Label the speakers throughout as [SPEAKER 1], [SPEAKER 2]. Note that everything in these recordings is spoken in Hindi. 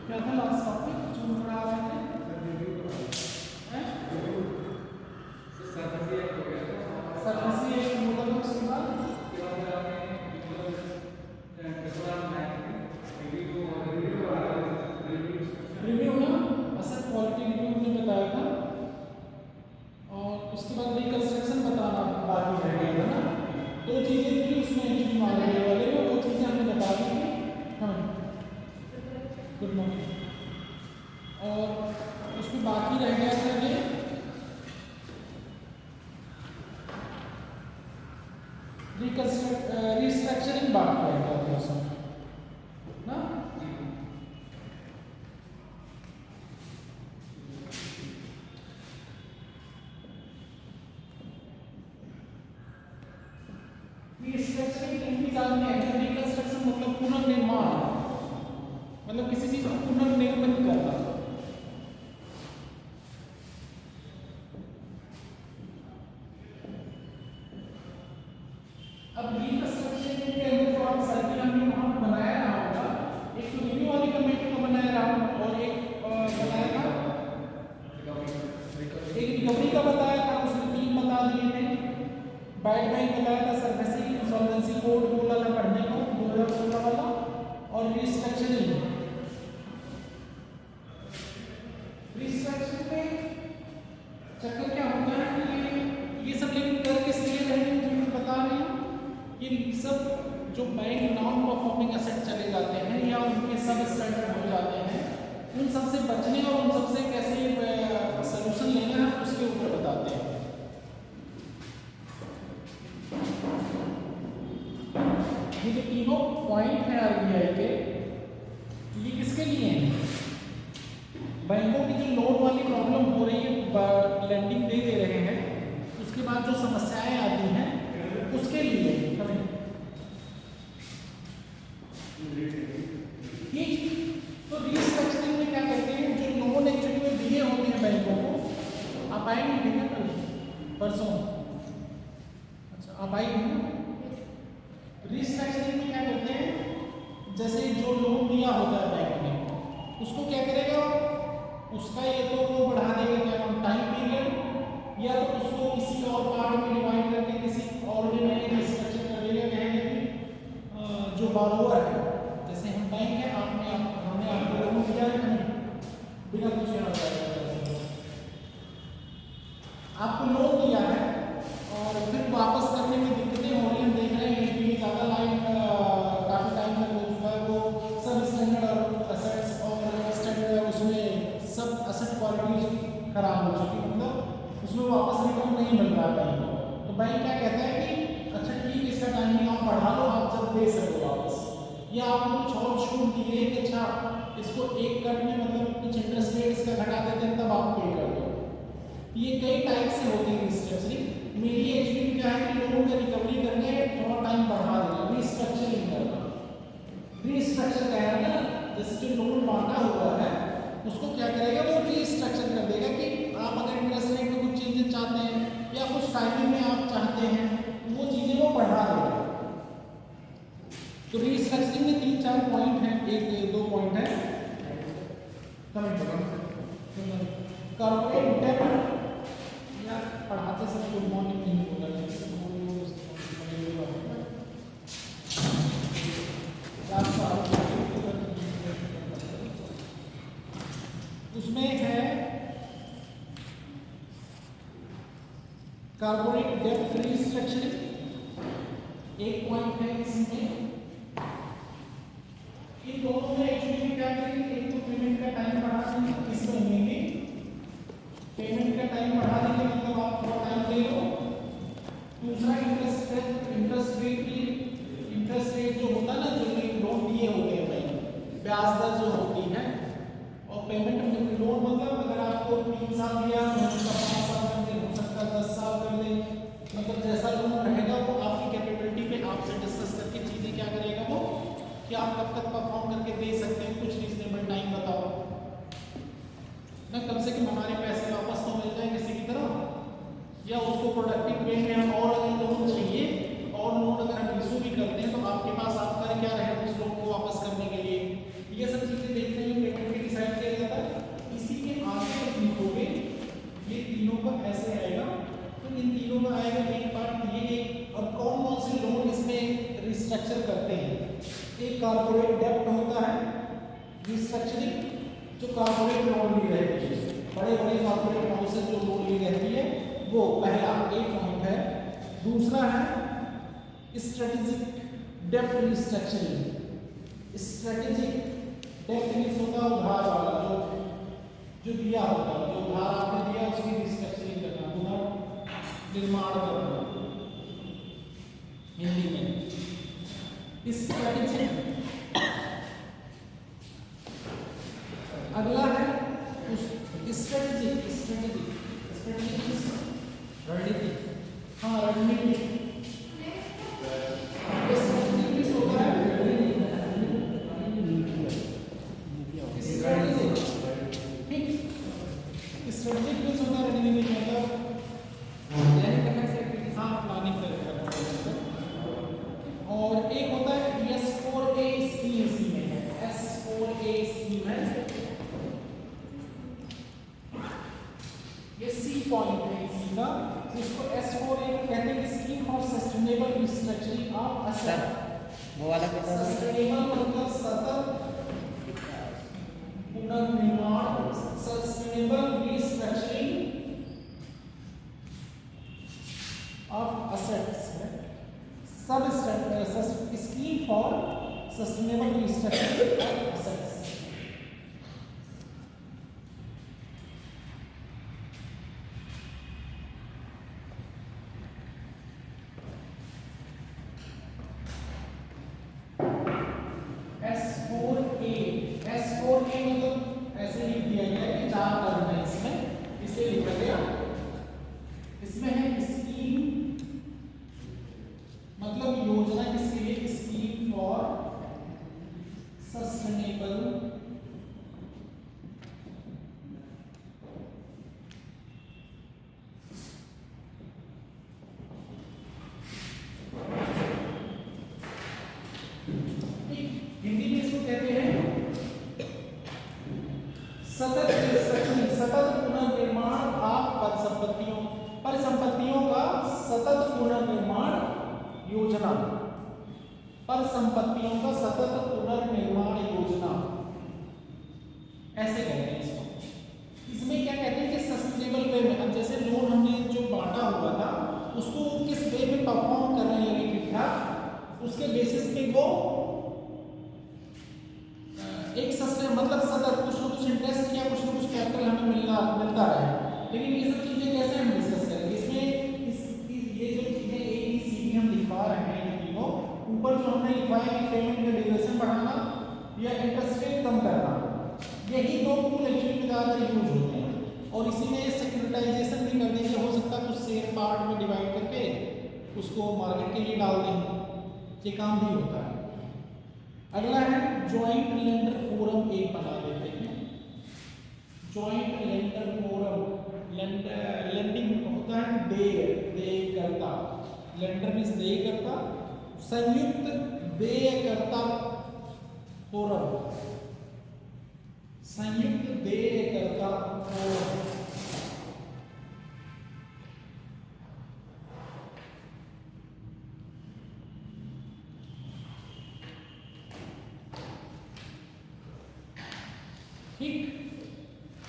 [SPEAKER 1] क्या था लास्ट टॉपिक जो पढ़ा रहे थे? सरफेसी एक मॉडल है, उसके बाद रिव्यू ना असर क्वालिटी रिव्यू हमने बताया था, और उसके बाद रिकंस्ट्रक्शन बताना बाकी रह गया था ना। दो चीज़ें थी उसमें एंट्री मारने वाले में, वो चीज़ें हमने बता दी थी। हाँ, गुड मॉर्निंग। और उसमें बाकी रह गया था ये रिस्ट्रक्चरिंग बाकी रह गया था उसमें ना। रिस्ट्रक्चरिंग इंतजाम में है, रिकंस्ट्रक्शन मतलब पुनर्निर्माण, मतलब किसी चीज को पुनर्निर्मित करना। अब रिकंस्ट्रक्शन के अंदर जो आप सर्किल हमने वहां पे बनाया रहा होगा, एक तो रिव्यू वाली कमेटी को बनाया रहा होगा और एक बनाया था एक रिकवरी का बताया था, उसमें 3 बता दिए थे। बैड बैंक बताया था, सरफेसी इंसॉल्वेंसी कोड बोला था पढ़ने को 2016 वाला, और रिस्ट्रक्चरिंग। रिस्ट्रक्चरिंग में चक्कर क्या होता है कि ये सब लेकिन कर किस लिए रहे हैं जो मैं बता रही हूँ, ये सब जो बैंक नॉन परफॉर्मिंग एसेट चले जाते हैं या उनके सब स्टैंडर्ड हो जाते हैं, उन सब से बचने और उन सब से कैसे सोल्यूशन लेना है उसके ऊपर बताते हैं। ये जो तीनों पॉइंट हैं आरबीआई के, ये किसके लिए हैं? बैंकों की जो लोन वाली प्रॉब्लम हो रही है, लेंडिंग दे रहे हैं, उसके बाद जो समस्याएं आती हैं उसके लिए ठीक। तो रिस्ट्रक्चरिंग में क्या करते हैं, जो लोन एक्चुअली में दिए होते हैं बैंकों को, आप आएंगे ठीक है कल परसों? अच्छा, आप आएंगे। रिस्ट्रक्चरिंग में क्या करते हैं, जैसे जो लोन दिया होता है बैंक ने, उसको क्या करेगा, उसका ये तो वो बढ़ा देगा क्या नाम टाइम पीरियड, या तो उसको किसी और पार्ट में डिवाइड करके किसी और में रिस्ट्रक्चर कर देगा। कहेंगे कि जो बारोवर है, जैसे हम बैंक है, हमने आपको लोन दिया है नहीं बिना कुछ आपको लोन दिया है और फिर वापस करने में दिक्कतें हो रही हैं, देख रहे हैं कि ज़्यादा लाइन काफ़ी टाइम तक हो चुका है, वो सब स्टैंडर्ड और असेट्स और स्टैंडर्ड उसमें सब असेट क्वालिटी खराब हो चुकी है, मतलब उसमें वापस रिटर्न नहीं मिल रहा बैंक को। तो बैंक क्या कहता है कि अच्छा ठीक, इसका टाइमिंग आप बढ़ा लो, आप जब दे सको वापस, या आपको कुछ और छूट दी गई कि अच्छा इसको एक कट में मतलब कुछ इंटरेस्ट रेट इसका घटा देते हैं तब आप पे कर दो। ये कई टाइप से होती है रिस्ट्रक्चरिंग। मेरी एक्चुअली क्या है कि लोगों का रिकवरी करके थोड़ा टाइम बढ़ा देना, रिस्ट्रक्चरिंग करना। रिस्ट्रक्चर कह रहा है ना, जैसे जो लोन बांटा हुआ है उसको क्या करेगा, वो रिस्ट्रक्चर कर देगा कि आप अगर इंटरेस्ट रेट में कुछ चेंजेस चाहते हैं या कुछ टाइमिंग में आप चाहते हैं, वो चीज़ें वो बढ़ा देगा। तो रिस्ट्रक्चरिंग में 3-4 पॉइंट हैं, 1-2 पॉइंट है। कॉर्पोरेट डेब्ट, या पढ़ाते समय गुड मॉर्निंग नहीं बोला, उसमें है कॉर्पोरेट डेब्ट रिस्ट्रक्चरिंग, एक पॉइंट है इसमें। इन दोनों में एक्चुअली क्या करेंगे, एक तो पेमेंट का टाइम बढ़ा देंगे, इस महीने की पेमेंट का टाइम बढ़ा देंगे, मतलब आप थोड़ा टाइम ले लो। दूसरा इंटरेस्ट रेट जो होता है ना, जो लोन दिए होते हैं बैंक, ब्याज दर जो होती है, और पेमेंट में लोन मतलब अगर आपको 3 साल दिया, 5 साल कर दे, हो सकता है 10 साल कर दे, मतलब जैसा लोन रहेगा वो आपकी कैपेबिलिटी पे आपसे डिस्कस करके चीज़ें क्या करेगा वो, कि आप कब तक परफॉर्म करके दे सकते हैं, कुछ रीजनेबल टाइम बताओ ना, कम से कम हमारे पैसे वापस तो मिल जाए किसी की तरह, या उसको प्रोडक्टिव वे में हम और अगर लोन चाहिए और लोन अगर हम इशू भी करते हैं तो आपके पास आपका क्या रहेगा उस लोन को वापस करने के लिए। ये सब चीज़ें देखते हैं पेमेंट एक डेप्ट होता है रिस्ट्रक्चरिंग, जो कॉर्पोरेट लोन ली रहती है, बड़े बड़े कॉर्पोरेट हाउसेज जो लोन ली रहती है, वो पहला एक पॉइंट है। दूसरा है स्ट्रेटेजिक डेप्ट रिस्ट्रक्चरिंग। स्ट्रेटेजिक डेप्ट मींस होता है उधार वाला, जो दिया होता है, जो उधार आपने दिया उसकी रिस्ट्रक्चरिंग करना, पुनर्निर्माण करना हिंदी में स्ट्रेटेजिक। अगला है स्ट्रेटेजिक। रणनीति, हाँ रणनीति। स्ट्रेटेजिक होता है स्ट्रेटेजिक होता है रणनीति मतलब हाँ प्लानिंग करना। और एक होता है S4A स्कीम, इसी में है S4A स्कीम है, ये सी पॉइंट है इसी का, जिसको S4A कहते हैं scheme for sustainable restructuring of asset.
[SPEAKER 2] वो वाला
[SPEAKER 1] सस्टेनेबल मतलब सतत पुनर्निर्माण, सस्टेनेबल रिस्ट्रक्चरिंग ऑफ असेट्स, सब scheme for sustainable restructuring of assets. S4A मतलब ऐसे लिख दिया गया कि 4 टर्म है इसमें, इसे लिखा गया। इसमें है स्कीम मतलब योजना, किसके लिए? स्कीम फॉर सस्टेनेबल हिंदी में इसको कहते हैं सतत रिस्ट्रक्चरिंग, सतत पुनर्निर्माण ऑफ परिसंपत्तियों का सतत पुनर्निर्माण योजना, परिसंपत्तियों का सतत पुनर्निर्माण योजना, ऐसे कहते हैं इसको। इसमें क्या कहते हैं कि सस्टेनेबल वे में, अब जैसे लोन हमने जो बांटा हुआ था उसको किस वे में परफॉर्म करने लगे ठीक ठाक, उसके बेसिस पे वो एक सस्टेन मतलब सतत कुछ ना कुछ इंटरेस्ट या कुछ ना कुछ कैपिटल हमें मिलता रहे। लेकिन ये सब चीजें कैसे हम डिस्कस करेंगे? इसमें ये जो चीजें A B C D हम लिखवा रहे हैं तीनों, ऊपर जो हमने लिखवाया कि पेमेंट का ड्यूरेशन बढ़ाना या इंटरेस्ट रेट कम करना, यही दो टूल एक्चुअली ज्यादातर यूज होते हैं। और इसी में सिक्योरिटाइजेशन भी कर देंगे, हो सकता है कुछ शेयर पार्ट में डिवाइड करके उसको मार्केट के लिए डाल देंगे, ये काम भी होता है। अगला है जॉइंट लेंडर फोरम, एक बना लेते हैं जॉइंट लेंडर फोरम। लेंडिंग होता है देयकर्ता, लेंडर मींस देयकर्ता, संयुक्त देयकर्ता फोरम, संयुक्त देयकर्ता फोरम। ठीक,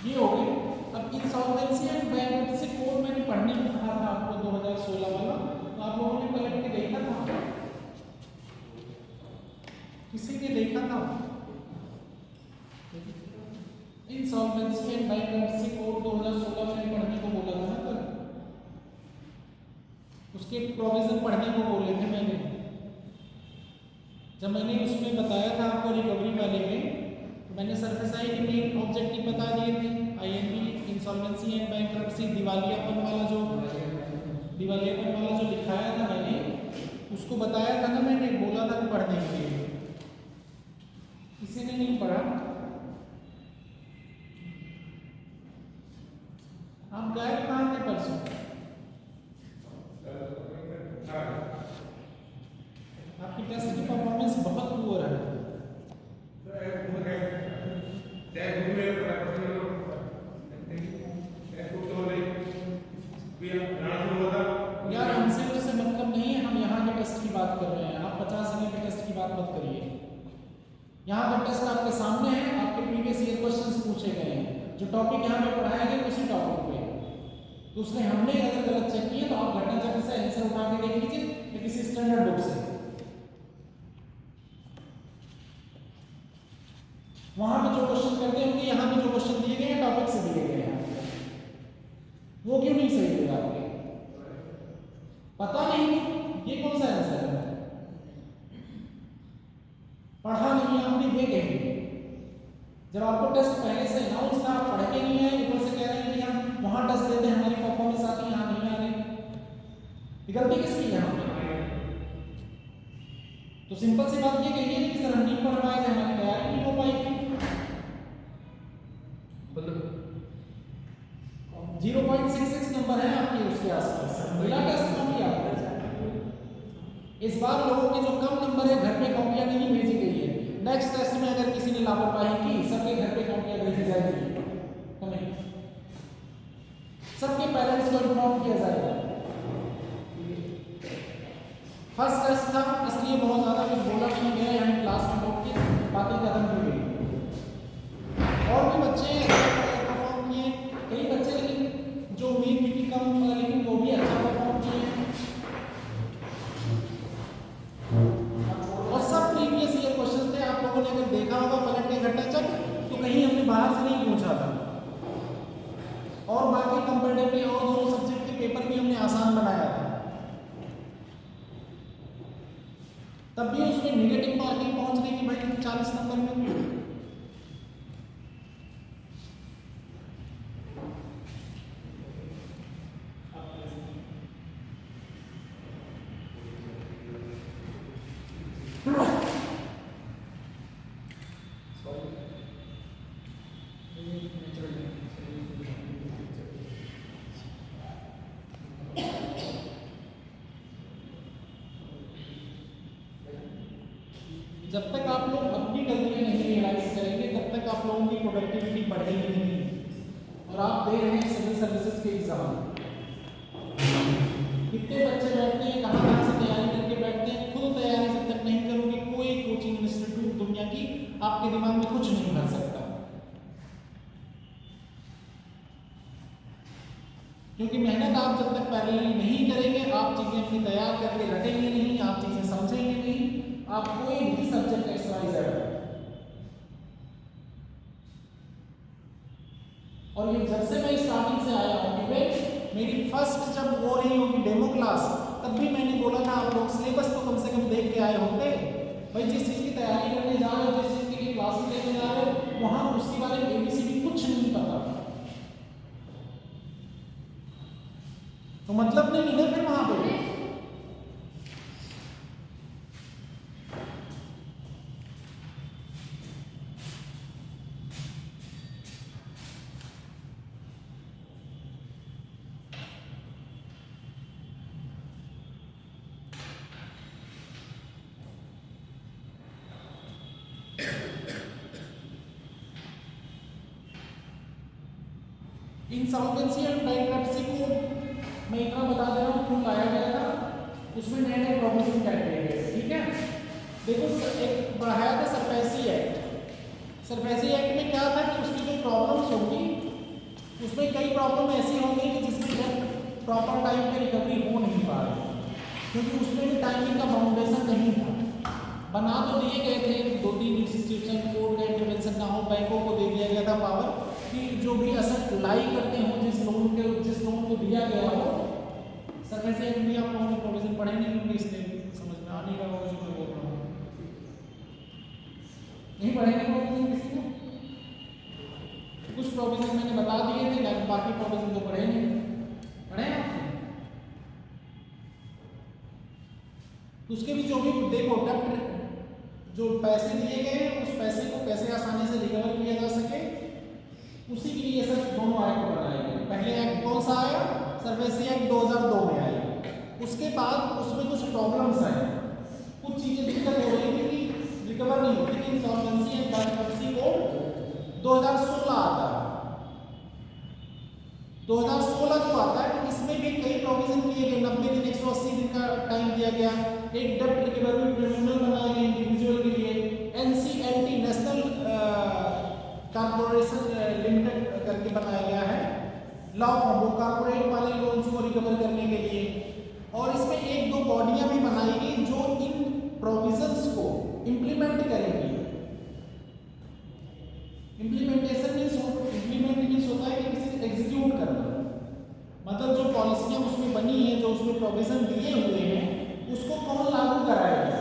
[SPEAKER 1] ये हो गई। अब इंसॉल्वेंसी एंड बैंक्रप्सी कोड मैंने पढ़ने को कहा था आपको 2016 वाला, तो आप लोगों ने पलट के देखा था? किसी ने देखा था? इंसॉल्वेंसी एंड बैंक्रप्सी कोड 2016 मैंने पढ़ने को बोला था ना कल, उसके प्रोविजन पढ़ने को बोले थे मैंने। जब मैंने उसमें बताया था आपको रिकवरी वाले में, मैंने सरफेसाई के मेन ऑब्जेक्टिव बता दिए थे, आईएनपी, इंसॉल्वेंसी एंड बैंक्रप्सी, दिवालियापन वाला जो लिखाया था मैंने, उसको बताया था ना मैंने, बोला था कि पढ़ने के लिए। किसी ने नहीं पढ़ा? आप गायब कहाँ थे परसों? आपकी टेस्ट की परफॉर्मेंस बहुत पुअर है। यार हमसे उससे मतलब नहीं है, हम यहाँ के टेस्ट की बात कर रहे हैं, आप 50 जगह के टेस्ट की बात मत करिए। यहाँ का टेस्ट आपके सामने है, आपके प्रीवियस ईयर क्वेश्चंस पूछे गए हैं, जो टॉपिक यहाँ पे पढ़ाया गया उसी टॉपिक पे, तो उसमें हमने अगर गलत चेक किया तो आप घटना चक्र से आंसर उठा के देख लीजिए या किसी स्टैंडर्ड बुक से। वहां पे जो क्वेश्चन करते होंगे, यहाँ पे जो क्वेश्चन दिए गए हैं टॉपिक से दिए गए हैं, वो क्यों नहीं सही होगा आपके? पता नहीं ये कौन सा आंसर है, पढ़ा नहीं आपने ये कहेंगे। जब आपको टेस्ट पहले से अनाउंस था, आप पढ़ के नहीं आए, ऊपर से कह रहे हैं कि हम वहां टेस्ट देते हैं, हमारी परफॉर्मेंस आती है, यहाँ नहीं आ रही, गलती किसकी है यहाँ पे? तो सिंपल सी बात ये कहिए कि सर हम नहीं पढ़ पाए थे, हमारी तैयारी नहीं हो पाई थी। 0.66 नंबर है आपके उसके आसपास, मिला टेस्ट कम किया आपने। इस बार लोगों के जो कम नंबर है घर पे कॉपियां नहीं भेजी गई है, नेक्स्ट टेस्ट में अगर किसी ने लापरवाही की सबके घर पे कॉपियां भेजी जाएगी, हमें सबके पेरेंट्स को इन्फॉर्म किया जाएगा। फर्स्ट टेस्ट था इसलिए बहुत ज्यादा कुछ बोला नहीं गया, हम क्लास में बैठ के बातें खत्म हो गई। और भी बच्चे परफॉर्म किए, कई बच्चे लेकिन जो उम्मीद थी कि कम, लेकिन वो भी अच्छा परफॉर्म किए। और सब प्रीवियस ईयर क्वेश्चन थे, आप लोगों ने अगर देखा होगा पलट के घटना चक्र तो कहीं हमने बाहर से नहीं पूछा था। और बाकी कंपैरेटिवली और दोनों सब्जेक्ट के पेपर भी हमने आसान बनाया था, तब भी उसमें नेगेटिव मार्किंग पहुंच गई कि भाई 40 नंबर में। जब तक आप लोग अपनी गलतियां नहीं रियलाइज करेंगे तब तक आप लोगों की प्रोडक्टिविटी बढ़ेगी नहीं। और आप दे रहे हैं सिविल सर्विसेज के एग्जाम, कितने बच्चे बैठते हैं, कहाँ से तैयारी करके बैठते हैं, खुद तैयारी जब तक नहीं करोगे कोई कोचिंग इंस्टीट्यूट दुनिया की आपके दिमाग में कुछ नहीं भर सकता, क्योंकि मेहनत आप जब तक पैरेलली नहीं करेंगे, आप चीजें अपनी तैयार करके रखेंगे नहीं, आप चीजें समझेंगे नहीं, आप कोई भी सब्जेक्ट एक्सरसाइज है। और ये जब से मैं स्टार्टिंग से आया हूँ, मेरी फर्स्ट जब वो रही होगी डेमो क्लास, तब भी मैंने बोला था आप लोग सिलेबस तो कम से कम देख के आए होते भाई, जिस चीज की तैयारी करने जा रहे हो, जिस चीज की क्लासेस लेने जा रहे हो, वहां उसके बारे में एबीसीडी कुछ नहीं पता, तो मतलब नहीं है फिर वहां पे। इंसॉल्वेंसी एंड बैंक्रप्सी को मैं इतना बता दे रहा हूँ क्यों लाया गया था, उसमें नए नए प्रोविजन ऐड किए गए, ठीक है। देखो एक बढ़ाया था सरफेसी एक्ट। सरफेसी एक्ट में क्या था कि उसकी जो प्रॉब्लम्स होंगी उसमें कई प्रॉब्लम ऐसी होंगी कि जिसमें प्रॉपर टाइम पे रिकवरी हो नहीं पा रही, क्योंकि उसमें भी टाइमिंग का बाउंडेशन नहीं था। बना तो दिए गए थे, 2-3 इंस्टीट्यूशन कोर्ट का इंटरवेंशन ना हो, बैंकों को दे दिया गया था पावर कि जो भी असेट लाई करते हो, जिस लोन को दिया गया हो, सरफेसी एक्ट भी आप लोगों ने प्रोविजन पढ़े नहीं होंगे, इसलिए समझ में आ नहीं रहा होगा जो मैं बोल रहा हूँ। नहीं पढ़ेंगे प्रोविजन किसी को? कुछ प्रोविजन मैंने बता दिए थे, लेकिन बाकी प्रोविजन तो पढ़े नहीं। पढ़े आपने? उसके भी जो भी देखो डेब्ट, जो पैसे दिए गए हैं उस पैसे को कैसे आसानी से रिकवर किया जा सके, उसी के लिए सर दोनों एक्ट बनाए गए। पहले एक्ट कौन सा आया? सरफेसी एक्ट 2002 में आया। उसके बाद उसमें कुछ प्रॉब्लम्स आए, कुछ चीजें दिक्कत हो रही थी कि रिकवर नहीं होती थी। इंसॉल्वेंसी एंड बैंक्रप्सी कोड 2016 आता है। 2016 जो आता है इसमें भी कई प्रोविजन किए गए, 90 दिन 180 दिन का टाइम दिया गया, एक डेब्ट रिकवरी ट्रिब्यूनल बनाया गया इंडिविजुअल के लिए, एनसीएलटी लॉ फॉर्म वो कॉर्पोरेट वाले लोन्स को रिकवर करने के लिए, और इसमें एक दो बॉडियां भी बनाई गई जो इन प्रोविजंस को इम्प्लीमेंट करेंगी। इम्प्लीमेंट मीन्स होता है कि किसी एग्जीक्यूट करना, मतलब जो पॉलिसियां उसमें बनी है, जो उसमें प्रोविजन दिए हुए हैं, उसको कौन लागू कराएगा,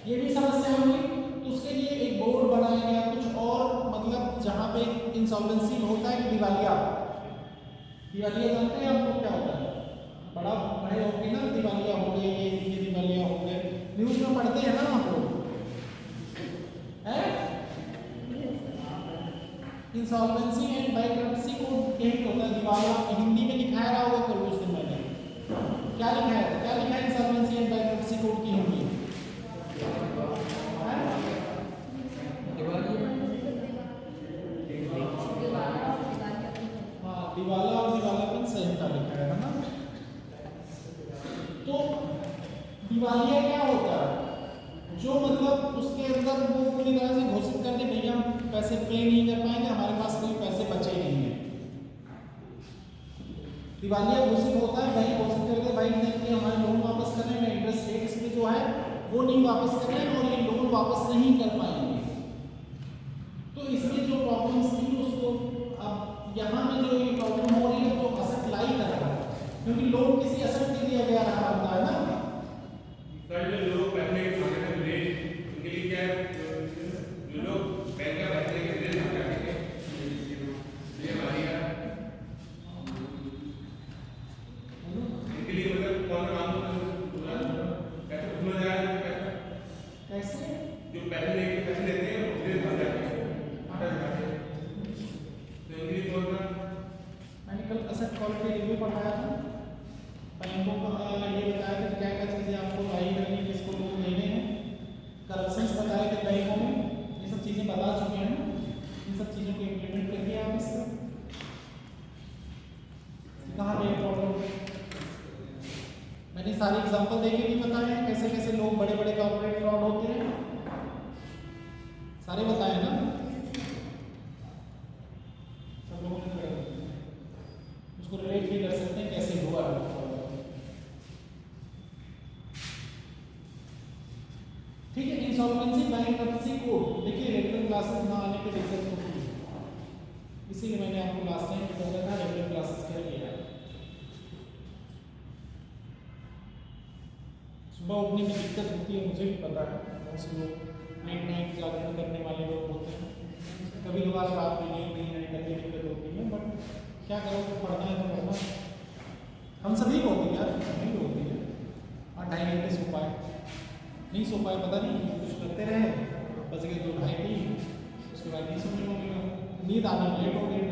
[SPEAKER 1] ये भी समस्या होगी। तो उसके लिए एक बोर्ड बनाया गया, कुछ और मतलब जहाँ पे इंसॉल्वेंसी होता है, दिवालिया जानते हैं आपको क्या होता है, बड़े होके ना दिवालिया हो गए, ये दिवालिया हो गए, न्यूज़ में पढ़ते हैं ना आप लोग, है इंसॉल्वेंसी एंड बैंक्रप्सी कोड यही होता है, दिवालिया हिंदी में लिखाया रहा होगा कल उस दिन मैंने क्या लिखा है इंसॉल्वेंसी एंड बैंक्रप्सी कोड की हिंदी, दिवाला और दिवालापन संहिता लिखा है ना। तो दिवालिया क्या होता है, जो मतलब उसके अंदर वो पूरी तरह से घोषित कर दे भैया हम पैसे पे नहीं कर पाएंगे, हमारे पास कोई पैसे बचे नहीं है। दिवालिया घोषित होता है, भाई घोषित कर दे भाई नहीं हमारे लोन वापस करने में इंटरेस्ट रेट इसमें जो है वो नहीं वापस कर रहे हैं और ये लोन वापस नहीं कर पाएंगे। तो इसमें जो प्रॉब्लम्स थी उसको अब यहाँ में जो ये प्रॉब्लम हो रही है, जो असट लाई कर रहा है, क्योंकि लोन किसी असट के दिया गया रहा होता है ना।
[SPEAKER 2] सर जो लोग पहले मांगते थे उनके लिए क्या जो लोग बैंक का पैसे के बिल मांग रहे थे ये हमारी है इनके लिए मतलब कौन मांगो पैसे उसमें जाए
[SPEAKER 1] कैसे
[SPEAKER 2] जो पैसे लेते हैं उसके मांग जाते हैं तो इनके लिए कौन
[SPEAKER 1] मैंने कल असट क्वालिटी रिव्यू पढ़ाया था, बैंकों का ये बताया कि क्या क्या चीज़ें आपको लाई करनी है, किसको लोन देने हैं, करप्शंस बताए थे बैंकों में, ये सब चीज़ें बता चुके हैं ना। इन सब चीज़ों को इम्प्लीमेंट करिए आप इसका। कहाँ पे प्रॉब्लम, मैंने सारे एग्जाम्पल देके भी बताए हैं कैसे कैसे लोग बड़े बड़े कॉर्पोरेट फ्रॉड होते हैं, सारे बताए ना सब लोगों ने, उसको रिलेट भी कर सकते हैं कैसे हुआ। ठीक है, इंसॉल्वेंसी बैंक्रप्सी कोड देखिए रेगुलर क्लासेस ना आने पे दिक्कत होती है, इसीलिए मैंने आपको लास्ट टाइम बताया था रेगुलर क्लासेस कर लिया। सुबह उठने में दिक्कत होती है, मुझे भी पता है, बहुत से लोग लेट नाइट जागरण करने वाले लोग होते हैं, कभी कभार रात में नींद नहीं आने करके दिक्कत होती है, बट क्या करो तो पढ़ना है तो पढ़ना, हम सभी को होती है यार, नहीं होती है। 2.5 घंटे सो पाए, नहीं सो पाए पता नहीं कुछ करते रहे, बच गए 2 ढाई 3, उसके बाद नहीं सोने को मिला, नींद आने लेट हो गई।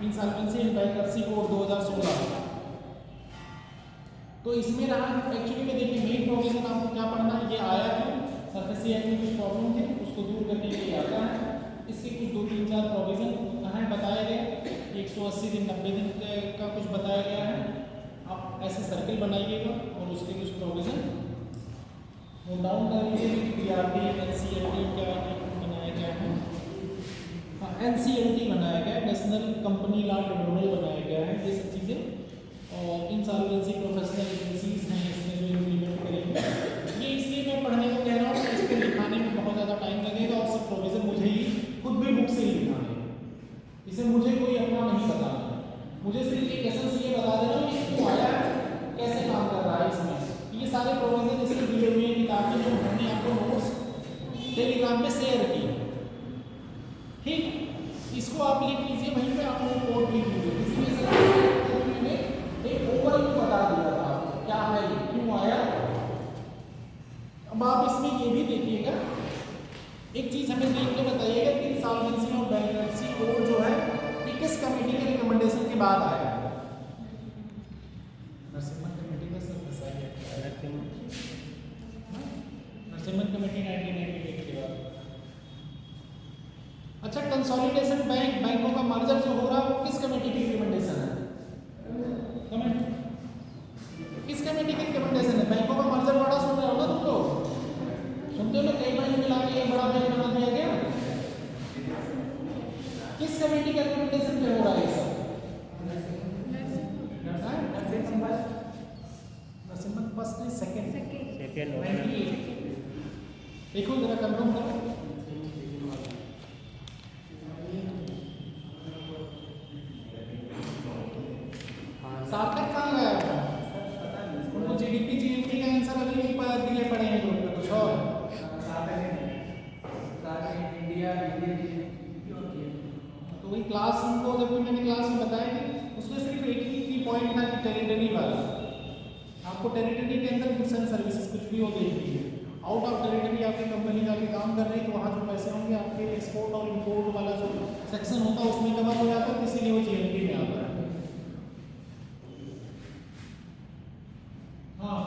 [SPEAKER 1] इंसॉल्वेंसी एंड बैंक्रप्सी कोड 2016, तो इसमें रहा एक्चुअली में देखिए मेन प्रोविजन आपको क्या पढ़ना है, ये आया क्यों, सरफेसी एक्ट में कुछ प्रॉब्लम थी उसको दूर करने के लिए आता है। इसके कुछ 2-3-4 प्रोविजन हैं बताया गया, 180 दिन 90 दिन का कुछ बताया गया है, आप ऐसे सर्कल बनाइएगा और उसके कुछ प्रोविजन नोट डाउन कर लीजिए। पीआरटी एनसीएलटी क्या बनाया गया है, हाँ एनसीएलटी बनाया गया है, नेशनल कंपनी लॉ ट्रिब्यूनल बनाया गया है, ये सब चीज़ें, और इंसॉल्वेंसी प्रोफेशनल एजेंसीज हैं इसमें जो इम्प्लीमेंट करेंगे। ये इसलिए मैं पढ़ने को कह रहा हूँ कि इसको लिखाने में बहुत ज़्यादा टाइम लगेगा और सब प्रोविजन मुझे ही खुद भी बुक से ही लिखाने, इसे मुझे कोई अपना नहीं बताना, मुझे सिर्फ एक एसेंस ये बता देना कि क्यों आया है, कैसे काम कर रहा है इसमें। ये सारे प्रोविजन इसके दिए हुए किताब में जो हमने आपको नोट्स टेलीग्राम में शेयर किए, ठीक, इसको आप लिख लीजिए, वहीं पे आप लोग कोड लिख लीजिए। इसलिए एक ओवरव्यू बता दिया था क्या है क्यों आया। अब आप इसमें ये भी देखिएगा, एक चीज हमें देख के बताइएगा कि इंसॉल्वेंसी और बैंक्रप्सी कोड जो है ये किस कमेटी के रिकमेंडेशन के बाद आया है। नरसिम्हन कमेटी का सब बताइए, नरसिम्हन कमेटी 1998 के बाद। अच्छा, कंसोलिडेशन बैंकों का मर्जर जो हो रहा है वो किस कमेटी की रिकमेंडेशन है, कमेंट किस कमेटी की रिकमेंडेशन है। बैंकों का मर्जर बड़ा सुन रहे हो ना तुम लोग, सुनते हो ना, कई बैंक मिला के एक बड़ा बैंक बना दिया गया, किस कमेटी के रिकमेंडेशन पे हो रहा है ये सब, कंफर्म करो। सार्थक कहाँ गया है? उनको जीडीपी जीएनपी का आंसर अभी नहीं पता दिए पड़े हैं ग्रुप में, कुछ और तो वही क्लास उनको जब भी मैंने क्लास में बताया कि उसमें सिर्फ एक ही पॉइंट था कि टेरिटरी वाला। आपको टेरिटरी के अंदर गुड्स एंड सर्विसेज कुछ भी हो देख लीजिए, आउट ऑफ टेरिटरी आपकी कंपनी जाके काम कर रही है तो वहाँ जो पैसे होंगे आपके एक्सपोर्ट और इम्पोर्ट वाला जो सेक्शन होता है उसमें कवर हो जाता है, इसीलिए वो जीएनपी में आता है। हाँ,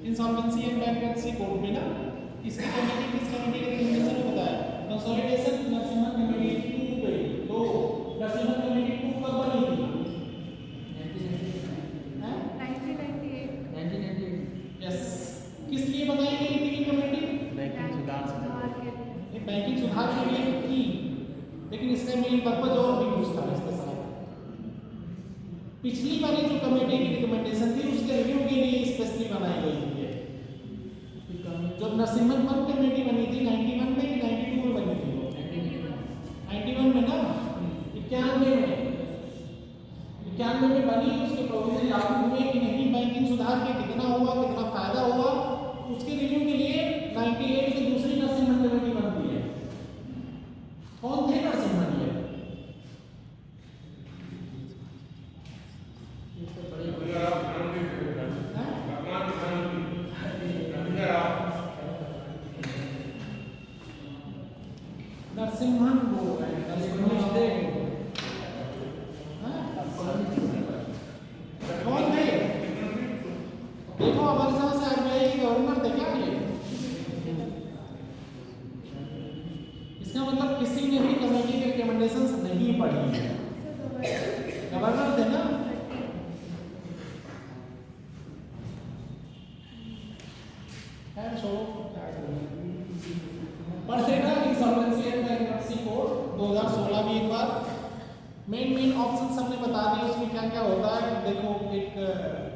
[SPEAKER 1] इंसॉल्वेंसी एंड बैंक्रप्सी कोड में ना इसकी कमेटी किस कमेटी के रिकमेंडेशन में बताया? कंसोलिडेशन नरसिम्हा कमेटी 2 पे, तो नरसिम्हा कमेटी 2 कब बनी थी?
[SPEAKER 3] 1998
[SPEAKER 1] यस। किस लिए बनाई गई थी ये कमेटी?
[SPEAKER 3] बैंकिंग सुधार के लिए।
[SPEAKER 1] ये बैंकिंग सुधार के लिए थी, लेकिन इसका मेन पर्पज और भी कुछ था इसके साथ। पिछली वाली जो कमेटी की रिकमेंडेशन थी उसके रिव्यू के लिए स्पेशली बनाई गई थी। जब नरसिम्हन कमेटी बनी थी 91 में कि 92 में बनी थी? 91 में ना, 91 में बनी। उसके प्रोविजन लागू हुए कि नहीं, बैंकिंग सुधार के कितना हुआ, कितना फायदा हुआ, उसके रिव्यू के लिए 98 की दूसरी नरसिम्हन कमेटी बनती है। कौन थे नरसिम्हन? नरसिम्हन बोल रहे हैं, कौन थे? देखो हमारे साथ से आरबीआई के गवर्नर थे क्या ये? इसका मतलब किसी ने भी कमेटी के रिकमेंडेशंस नहीं पढ़ी है, गवर्नर थे ना। पढ़ते ना इंसॉल्वेंसी एंड बैंक्रप्सी कोड 2016 भी एक बार मेन ऑप्शन हमने बता दिए उसमें क्या क्या होता है। देखो, एक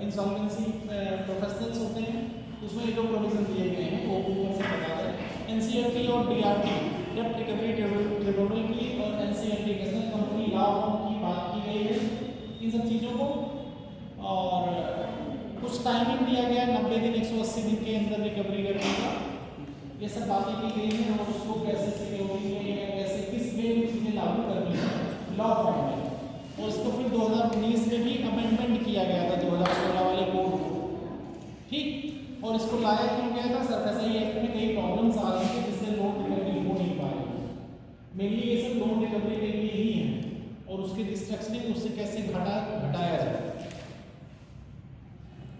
[SPEAKER 1] इंसॉल्वेंसी प्रोफेशनल्स होते हैं, उसमें जो प्रोविजन दिए गए हैं वो ऊपर से बता दें। एनसीएलटी और डीआरटी डेब्ट रिकवरी ट्रिब्यूनल की और एनसीएलटी नेशनल कंपनी लॉ की बात की गई है, इन सब चीज़ों को। और कुछ टाइमिंग दिया गया 90 दिन 180 दिन के अंदर रिकवरी करने का, ये सब बातें की गई हैं। और उसको कैसे सिक्योरिटी में या कैसे किस वे में चीज़ें लागू करनी है लॉ फॉर्म में। और इसको फिर 2019 में भी अमेंडमेंट किया गया था 2016 वाले कोड को, ठीक। और इसको लाया क्यों गया था? सरफेसी एक्ट में कई प्रॉब्लम्स आ रही थी जिससे लोन रिकवरी हो नहीं पा रही। मेनली ये सब लोन रिकवरी के लिए ही है, और उसकी रिस्ट्रक्चरिंग उससे कैसे घटाया जाए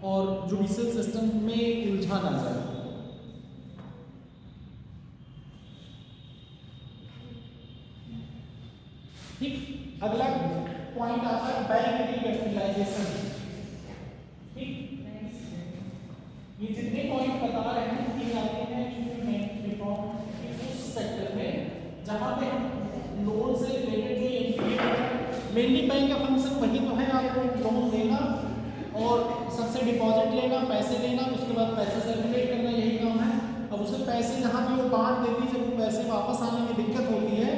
[SPEAKER 1] और जुडिशियल सिस्टम में उलझा ना जाए। ठीक, अगला पॉइंट आता है बैंक रिकैपिटलाइजेशन। ठीक, ये जितने पॉइंट बता रहे हैं ये आते हैं बैंक रिफॉर्म के उस सेक्टर में जहां पे लोन से रिलेटेड जो एनपीए मेनली बैंक का फंक्शन वही तो है, आपको लोन देना और सबसे डिपॉजिट लेना, पैसे लेना, उसके बाद पैसे सर्कुलेट करना, यही काम है। अब उसके पैसे जहाँ पे वो बांट देती है, जब वो पैसे वापस आने में दिक्कत होती है,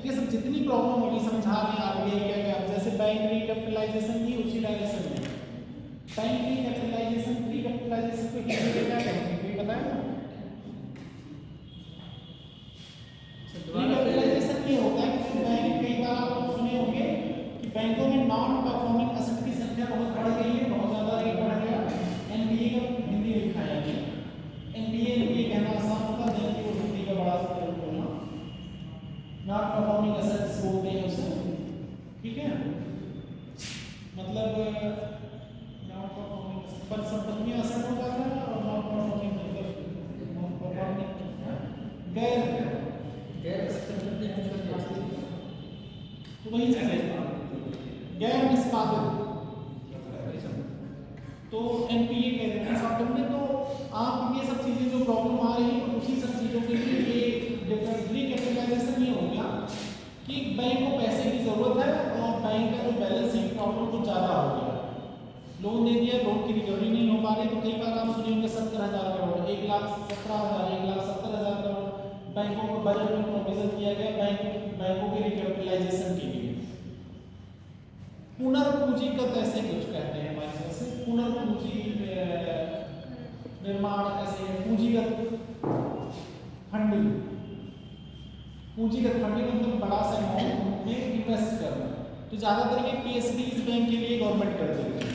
[SPEAKER 1] ये सब जितनी प्रॉब्लम होगी समझा रहे हैं आरबीआई क्या क्या। जैसे बैंक रिकैपिटलाइजेशन की उसी डायरेक्शन में बैंक रिकैपिटलाइजेशन को हिंदी में क्या कहते हैं, कोई पता है? रिकैपिटलाइजेशन ये होता है कि बैंक, कई बार आप लोग सुने होंगे कि बैंकों में नॉन परफॉर्मिंग एसेट की संख्या बहुत बढ़ गई है, बहुत ज़्यादा रेट बढ़ गया। एनपीए का हिंदी लिखा है, एनपीए कहना आसान होता है, जबकि वो हिंदी का बड़ा सा बोलना नॉट परफॉर्मिंग एसेट्स बोलते हैं उसे, ठीक है। मतलब नॉट परफॉर्मिंग पर संपत्ति एसेट हो जाता है और नॉट परफॉर्मिंग मतलब नॉट परफॉर्मिंग गैर तो वही चीज़ है, गैर निष्पादित, तो एनपीए कहते हैं शॉर्ट में। तो आप ये सब चीज़ें जो प्रॉब्लम आ रही है उसी सब चीज़ों के लिए ये रिकैपिटलाइजेशन ये हो गया कि बैंक को पैसे की ज़रूरत है और बैंक का जो बैलेंस शीट प्रॉब्लम कुछ ज़्यादा हो गया, लोन दे दिया, लोन की रिकवरी नहीं हो पा रही। तो कई बार आप सुने होंगे 70,000 करोड़, 1,17,000 बैंकों को बजट में प्रोविजन किया गया बैंकों के रिकैपिटलाइजेशन के लिए। पुनर्पूंजीगत ऐसे कुछ कहते हैं हमारे तरफ से, पुनर्पूंजी निर्माण, ऐसे पूंजीगत फंडिंग। पूंजीगत फंडिंग मतलब बड़ा सा अमाउंट में इन्वेस्ट करना। तो ज़्यादातर ये पीएसबी बैंक के लिए गवर्नमेंट कर देती है,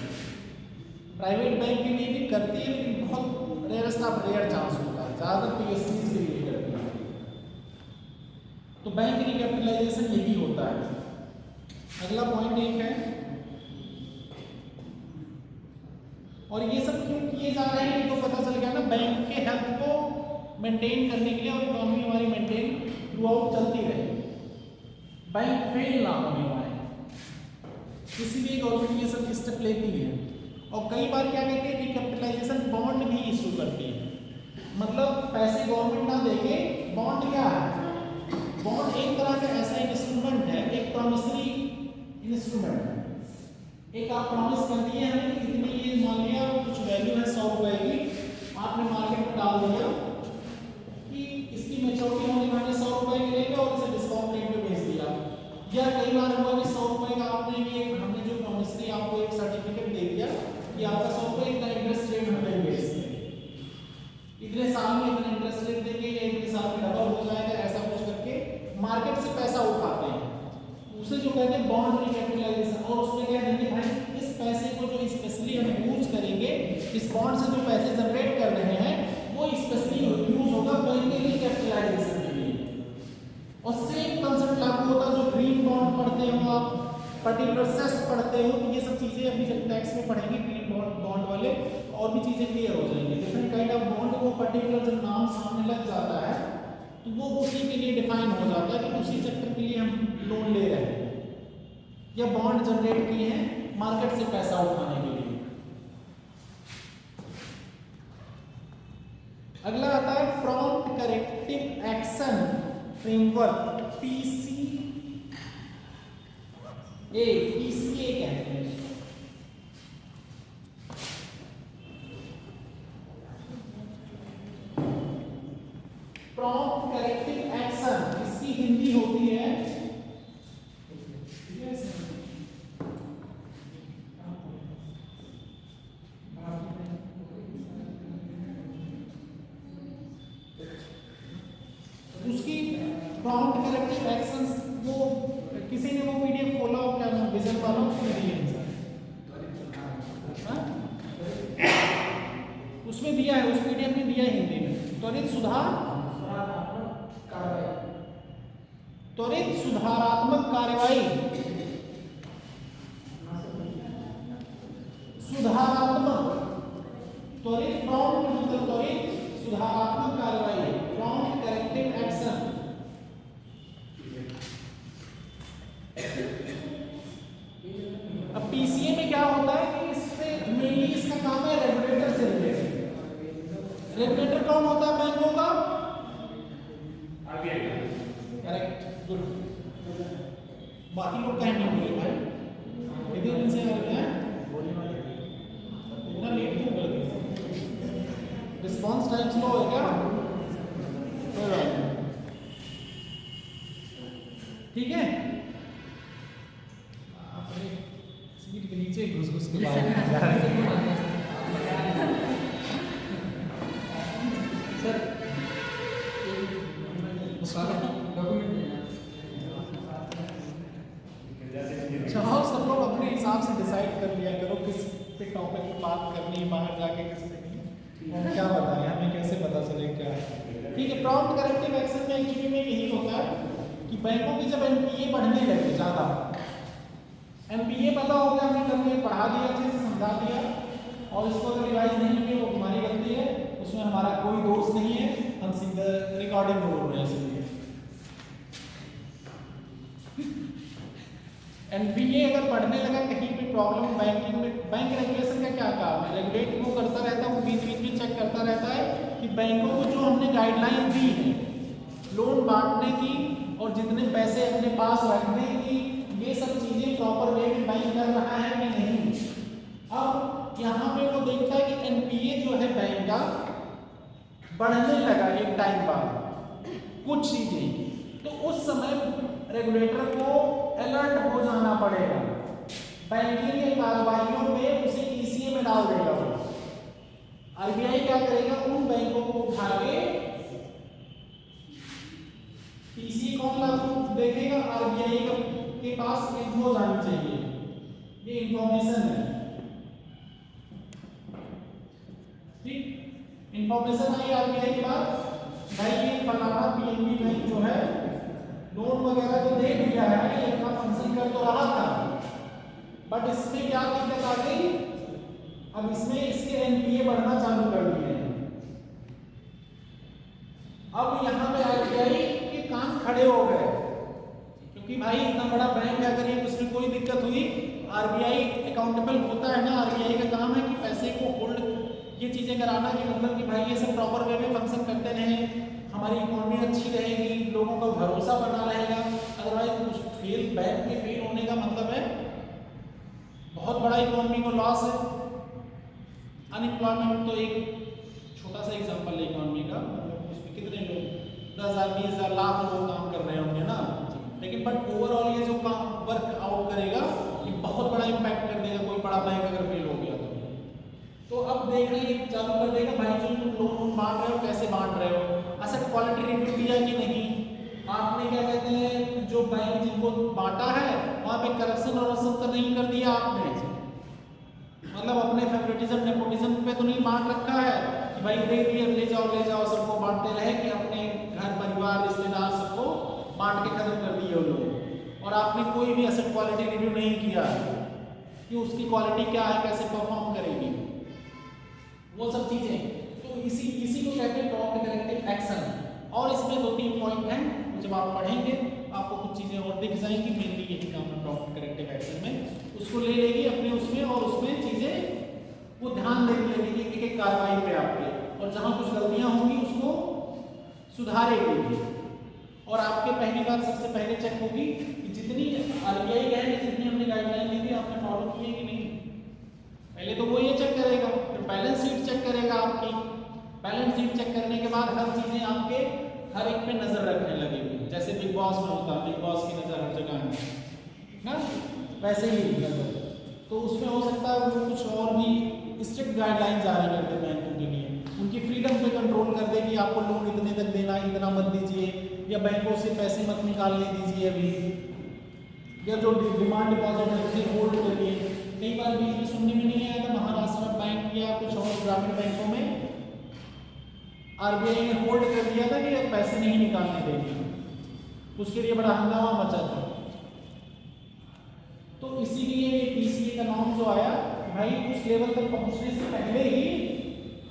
[SPEAKER 1] प्राइवेट बैंक के लिए भी करती है, लेकिन बहुत रेयरस्ट ऑफ रेयर चांस होता है, ज़्यादातर पीएसबी के लिए करती है। तो बैंक रिकैपिटलाइजेशन यही होता है। अगला पॉइंट एक है, और ये सब क्यों किए जा रहे हैं तो पता चल गया ना, बैंक के हेल्थ को मेंटेन करने के लिए और इकोनॉमी हमारी मेंटेन थ्रू आउट चलती रहे, बैंक फेल ना होने पाए, इसीलिए गवर्नमेंट ये सब स्टेप लेती है। और कई बार क्या कहते हैं, रिकैपिटलाइजेशन बॉन्ड भी इशू करती है, मतलब पैसे गवर्नमेंट ना देके बॉन्ड क्या है, बॉन्ड एक तरह का ऐसा इंस्ट्रूमेंट है, एक प्रॉमिसरी इंस्ट्रूमेंट है। एक आप प्रॉमिस कर दिए हमें कि इतनी, ये मान लिया कुछ वैल्यू है 100 रुपए की, आपने मार्केट में डाल दिया कि इसकी मैच्योरिटी होने के बाद 100 रुपए की लेंगे और इसे डिस्काउंट रेट में बेच दिया। या कई बार हुआ कि 100 रुपए का आपने ये, हमने जो प्रॉमिसरी आपको एक सर्टिफिकेट दे दिया कि आपका 100 रुपए इतना इंटरेस्ट रेट हमें बेच देंगे, इतने साल में इतना इंटरेस्ट रेट देंगे या इतने साल में डबल हो जाएगा, ऐसा कुछ करके मार्केट से पैसा उठाते हैं, उसे जो कहते हैं बॉन्ड रिकैपिटलाइजेशन। और उसमें क्या देंगे भाई, इस पैसे को जो स्पेशली हम यूज करेंगे, इस बॉन्ड से जो पैसे जनरेट कर रहे हैं वो स्पेशली यूज होगा बैंक के रिकैपिटलाइजेशन के लिए। और सेम कंसेप्ट लागू होता है जो ग्रीन बॉन्ड पढ़ते हो आप, पर्टिकुलर सेस पढ़ते हो, तो ये सब चीजें अभी जब टैक्स में पढ़ेंगे ग्रीन बॉन्ड वाले, और भी चीजें क्लियर हो जाएंगी। डिफरेंट काइंड ऑफ बॉन्ड को पर्टिकुलर जब नाम सामने लग जाता है तो वो उसी के लिए डिफाइन हो जाता है कि उसी सेक्टर के लिए हम लोन ले रहे हैं या बॉन्ड जनरेट किए हैं मार्केट से पैसा उठाने के लिए। अगला आता है prompt corrective action framework, PCA कहते हैं इसको। प्रॉम्प्ट करेक्टिव एक्शन, इसकी हिंदी होती है, उसकी प्रॉम्प्ट करेक्टिव एक्शंस, वो किसी ने वो पीडीएफ खोला हो क्या, विजन वाला, उसमें दिए हैं, उसमें दिया है, उस पीडीएफ में दिया है हिंदी में। त्वरित सुधारात्मक कार्यवाही, त्वरित प्रॉम्प्ट मतलब त्वरित सुधारात्मक कार्यवाही, प्रॉम्प्ट करेक्टिव एक्शन। अब पीसीए में क्या होता है कि इससे मेनली इसका काम है रेगुलेटर से रिलेटेड। रेगुलेटर कौन होता है बैंकों का?
[SPEAKER 2] आरबीआई।
[SPEAKER 1] Correct, good. बाकी लोग कहें नहीं बोले भाई, इतने दिन से आ रहे हैं, इतना लेट क्यों कर दिया? रिस्पॉन्स टाइम स्लो है क्या? कोई बात नहीं, ठीक है। अपने सीट के नीचे घुस के बाहर जा रहे हैं। सर चाहो सब लोग अपने हिसाब से डिसाइड कर लिया करो किस पे टॉपिक पे बात करनी है, बाहर जाके किस पे नहीं। और क्या बताएं, हमें कैसे पता चले क्या है? ठीक है, प्रॉम्प्ट करेक्टिव एक्शन में एक्चुअली में यही होता है कि बैंकों की जब एनपीए बढ़ने लगे ज़्यादा, एनपीए पता हो गया, हमने करके पढ़ा दिया, अच्छे से समझा दिया, और इसको अगर रिवाइज नहीं किया वो हमारी गलती है, उसमें हमारा कोई दोष नहीं है, हम सीधा रिकॉर्डिंग बोल रहे हैं इसलिए। एनपीए अगर बढ़ने लगा कहीं पे प्रॉब्लम बैंकिंग में, बैंक रेगुलेशन का क्या काम है, रेगुलेट वो करता रहता है, वो बीच बीच में चेक करता रहता है कि बैंकों को जो हमने गाइडलाइन दी है लोन बांटने की और जितने पैसे अपने पास रखने की, ये सब चीजें प्रॉपर वे में बैंक कर रहा है कि नहीं। अब यहाँ पे वो देखता है कि एनपीए जो है बैंक का बढ़ने लगा एक टाइम बाद, कुछ चीजें, तो उस समय रेगुलेटर को अलर्ट हो जाना पड़ेगा। बैंकिंग के कार्रवाइयों में उसे ईसीए में डाल देगा वो। आरबीआई क्या करेगा, उन बैंकों को उठा के ईसीए कौन लागू देखेगा, आरबीआई के पास इन्फो जानी चाहिए, ये इंफॉर्मेशन है, ठीक। इंफॉर्मेशन आई आरबीआई के पास, भाई ये फलाना पीएनबी बैंक जो है लोन वगैरह तो दे दिया है, ये अपना फंक्शन कर तो रहा था, बट इसमें क्या दिक्कत आ गई, अब इसमें इसके एनपीए बढ़ना चालू कर दिए हैं। अब यहाँ पे आरबीआई के कान खड़े हो गए, क्योंकि भाई इतना बड़ा बैंक है, अगर ये उसमें कोई दिक्कत हुई, आरबीआई अकाउंटेबल होता है ना, आरबीआई का काम है कि पैसे को होल्ड, ये चीजें कराना, कि मतलब कि भाई ये सब प्रॉपर वे में फंक्शन करते रहें, हमारी इकोनॉमी अच्छी रहेगी, लोगों का भरोसा बना रहेगा। अदरवाइज फेल, बैंक के फेल होने का मतलब है बहुत बड़ा इकोनॉमी को लॉस है। अनएम्प्लॉयमेंट तो एक छोटा सा एग्जांपल है इकोनॉमी का, उसमें कितने लोग 10,000 20,000 लाख लोग काम कर रहे होंगे ना, लेकिन बट ओवरऑल ये जो काम वर्क आउट करेगा ये बहुत बड़ा इम्पैक्ट कर देगा, कोई बड़ा बैंक अगर फेल हो गया तो अब देख रहे हैं चालू कर देगा, भाई जो तुम लोन बांट रहे हो कैसे बांट रहे हो, असेट क्वालिटी रिव्यू किया कि नहीं, आपने क्या कहते हैं जो बैंक जिनको बांटा है वहां पे करप्शन और तो नहीं कर दिया आपने, मतलब अपने फेवरेटिज्म नेपोटिज्म पे तो नहीं बांट रखा है कि भाई दे दिए ले जाओ सबको बांटते रहे, कि अपने घर परिवार रिश्तेदार सबको बांट के खत्म कर दिए वो लोग, और आपने कोई भी एसेट क्वालिटी रिव्यू नहीं किया कि उसकी क्वालिटी क्या है, कैसे परफॉर्म करेगी, वो सब चीजें। तो इसी को कहते हैं प्रॉम्प्ट करेक्टिव एक्शन, और इसमें 2-3 पॉइंट हैं, जब आप पढ़ेंगे आपको कुछ चीजें और दिख जाएंगी, मेनली यही काम है प्रॉम्प्ट करेक्टिव एक्शन में, उसको ले लेगी अपने उसमें, और उसमें चीजें वो ध्यान देने लगेगी एक एक कार्रवाई पे आपके, और जहां कुछ गलतियां होंगी उसको सुधारेगी। और आपके पहली बात सबसे पहले चेक होगी कि जितनी आरबीआई कहेगी, जितनी हमने गाइडलाइन दी थी आपने फॉलो की है कि नहीं, पहले तो वो ये चेक करेगा, फिर बैलेंस शीट चेक करेगा आपकी, बैलेंस शीट चेक करने के बाद हर चीजें आपके हर एक पे नजर रखने लगेगी, जैसे बिग बॉस में होता है, बिग बॉस की नजर हर जगह है ना, वैसे ही नजर, तो उसमें हो सकता है वो कुछ और भी स्ट्रिक्ट गाइडलाइन जारी कर दे बैंकों के लिए, उनकी फ्रीडम पे कंट्रोल कर दे कि आपको लोन इतने तक देना, इतना मत दीजिए, या बैंकों से पैसे मत निकालने दीजिए अभी, या जो डिमांड डिपॉजिट रखिए होल्ड करिए। कई बार बीच में सुनने में नहीं आया था, महाराष्ट्र बैंक या कुछ और ग्रामीण बैंकों में आरबीआई ने होल्ड कर दिया था कि पैसे नहीं निकालने देंगे, उसके लिए बड़ा हंगामा मचा था। तो इसीलिए पीसीए का नाम जो आया, भाई उस लेवल तक पहुंचने से पहले ही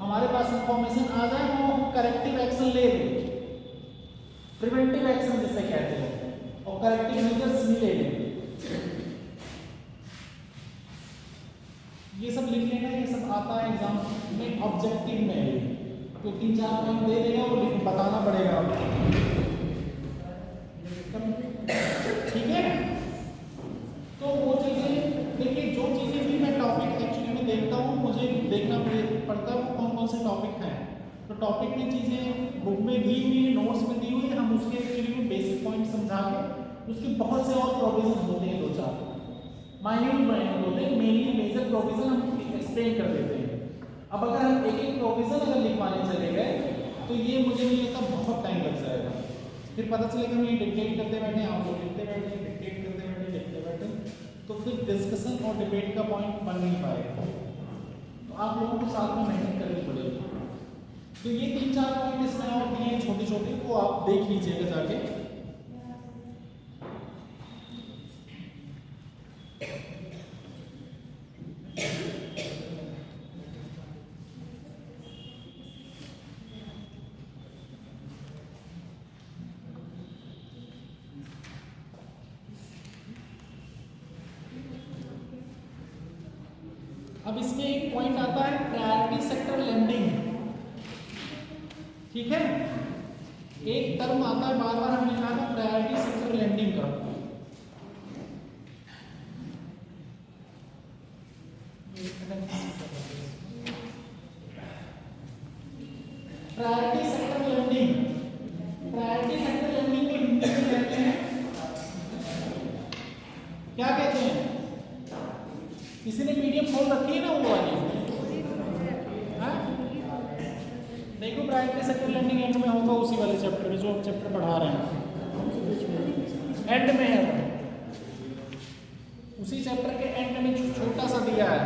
[SPEAKER 1] हमारे पास इंफॉर्मेशन आ जाए, वो करेक्टिव एक्शन ले ले, प्रिवेंटिव एक्शन जिसे कहते हैं, और करेक्टिव मेजर्स भी ले लें। ये सब लिख लेना, ये सब आता है एग्जाम में ऑब्जेक्टिव में, तो 3-4 पॉइंट दे देगा, वो बताना पड़ेगा आपको, ठीक है। तो वो चीजें देखिए, जो चीजें भी मैं टॉपिक एक्चुअली में देखता हूँ, मुझे देखना पड़ता है कौन कौन से टॉपिक हैं, तो टॉपिक में चीजें बुक में दी हुई है, नोट्स में दी हुई है, हम उसके एक्चुअली में बेसिक पॉइंट समझा के, उसके बहुत से और प्रोविजन होते हैं, 2-4 माइन्यूट होते हैं, मेनली मेजर प्रोविजन हम एक्सप्लेन कर देते हैं। अब अगर हम एक एक प्रोविजन अगर लिखवाने चले गए तो ये मुझे नहीं लगता बहुत टाइम लग जाएगा, फिर पता चलेगा मैं डिक्टेट करते बैठे, आप लोग लिखते बैठे, डिक्टेट करते बैठे, लिखते बैठे, तो फिर डिस्कशन और डिबेट का पॉइंट बन नहीं पाएगा, तो आप लोगों को साथ में मेहनत करनी पड़ेगी। तो ये 3-4 पॉइंट इसमें और दिए छोटे छोटे, को आप देख लीजिएगा जाके। अब इसमें एक पॉइंट आता है प्रायोरिटी सेक्टर लेंडिंग, ठीक है, एक टर्म आता है बार बार हमने कहा था प्रायोरिटी सेक्टर लेंडिंग का। Priority sector lending, priority ending में होगा उसी वाले चैप्टर में जो हम चैप्टर पढ़ा रहे हैं, एंड में है वो। उसी चैप्टर के एंड में छोटा सा दिया है।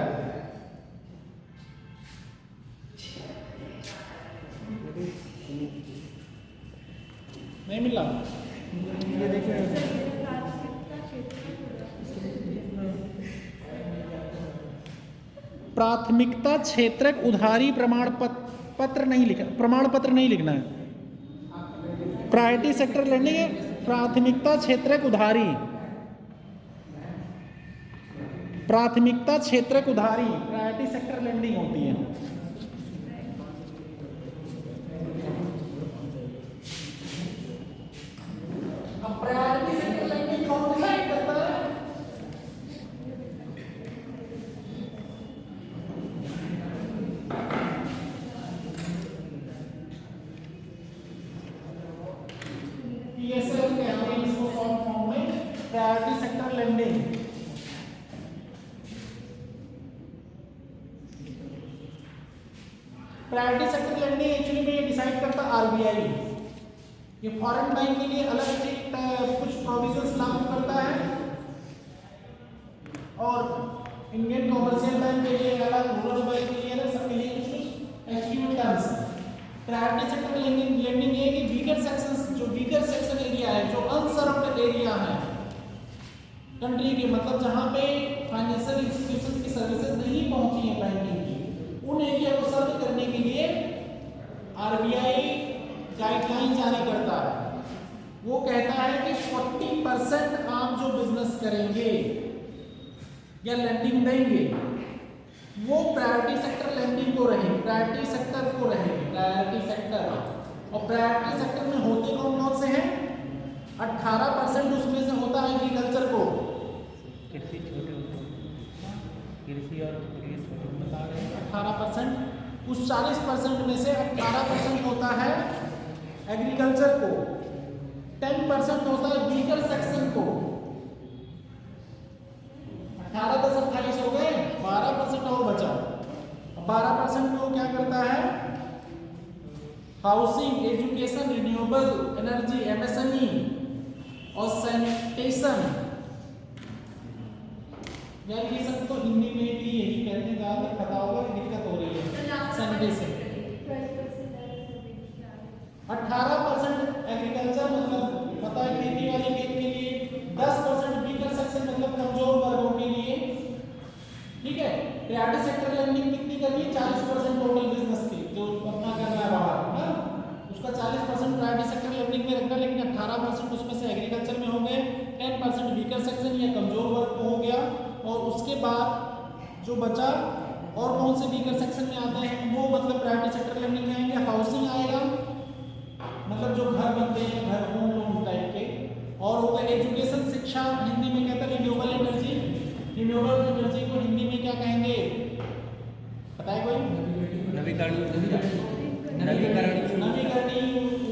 [SPEAKER 1] नहीं मिला? ये देखिए, प्राथमिकता क्षेत्रक उधारी प्रमाण पत्र नहीं लिखना, प्रमाण पत्र नहीं लिखना है। प्रायोरिटी सेक्टर लेंडिंग है, प्राथमिकता क्षेत्रक उधारी, प्राथमिकता क्षेत्रक उधारी प्रायोरिटी सेक्टर लेंडिंग होती है। अब प्रायोरिटी सेक्टर लेंडिंग कौन डिसाइड करता है? PSL कहते हैं इसको शॉर्ट फॉर्म में, priority sector lending. Priority sector lending actually में ये डिसाइड करता आरबीआई। ये फॉरेन बैंक के लिए अलग से कुछ प्रोविजंस लागू करता है और इंडियन कमर्शियल बैंक के लिए अलग, रूरल बैंक के लिए अलग, सबके लिए कुछ executive terms. Priority sector lending ये कि वीकर सेक्शंस, जो वीकर सेक्शन एरिया है, जो अनसर्व्ड एरिया है कंट्री के, मतलब जहां पे फाइनेंशियल इंस्टीट्यूशंस की सर्विसेज नहीं पहुंची है बैंकिंग की, उन एरिया को सर्व करने के लिए आरबीआई गाइडलाइन जारी करता है। वो कहता है कि 40% आप जो बिजनेस करेंगे या लेंडिंग देंगे वो प्रायोरिटी सेक्टर लेंडिंग को रहेगी, प्रायोरिटी सेक्टर को रहेगी, प्रायोरिटी सेक्टर। और प्रायोरिटी सेक्टर में होते कौन कौन से हैं? 18% उसमें से होता है एग्रीकल्चर को,
[SPEAKER 4] कृषि छोटे उद्योग, कृषि और
[SPEAKER 1] बता रहे हैं 18%। उस 40% में से 18% होता है एग्रीकल्चर को, 10% होता है वीकर सेक्शन को। 18 10 28 हो गए, 12% और बचा। 12% में वो क्या करता है? Housing, education, renewable energy, MSME और सैनिटेशन। यार ये सब तो हिंदी में भी यही कहते हैं, ज़्यादा पता होगा, दिक्कत हो रही है। सैनिटेशन 18% एग्रीकल्चर, मतलब पता है खेती वाले खेत के लिए। 10% वीकर सेक्शन मतलब कमजोर वर्गों के लिए, ठीक है। प्रायोरिटी सेक्टर लेंडिंग कितनी करनी है? 40% टोटल बिजनेस की जो अपना करना है बाहर ना, उसका 40% प्रायोरिटी सेक्टर लेंडिंग में रखना, लेकिन 18% उसमें से एग्रीकल्चर में हो गए, 10% वीकर सेक्शन या कमजोर वर्ग को हो गया, और उसके बाद जो बचा और कौन से वीकर सेक्शन में आते हैं वो मतलब प्रायोरिटी सेक्टर लेंडिंग में आएंगे। हाउसिंग आएगा, मतलब जो घर बनते हैं, घर होम लोन टाइप के, और होगा एजुकेशन, शिक्षा, हिंदी में कहते हैं रिन्यूएबल एनर्जी। रिन्यूएबल एनर्जी को हिंदी में क्या कहेंगे पता है कोई?
[SPEAKER 4] नवीकरणीय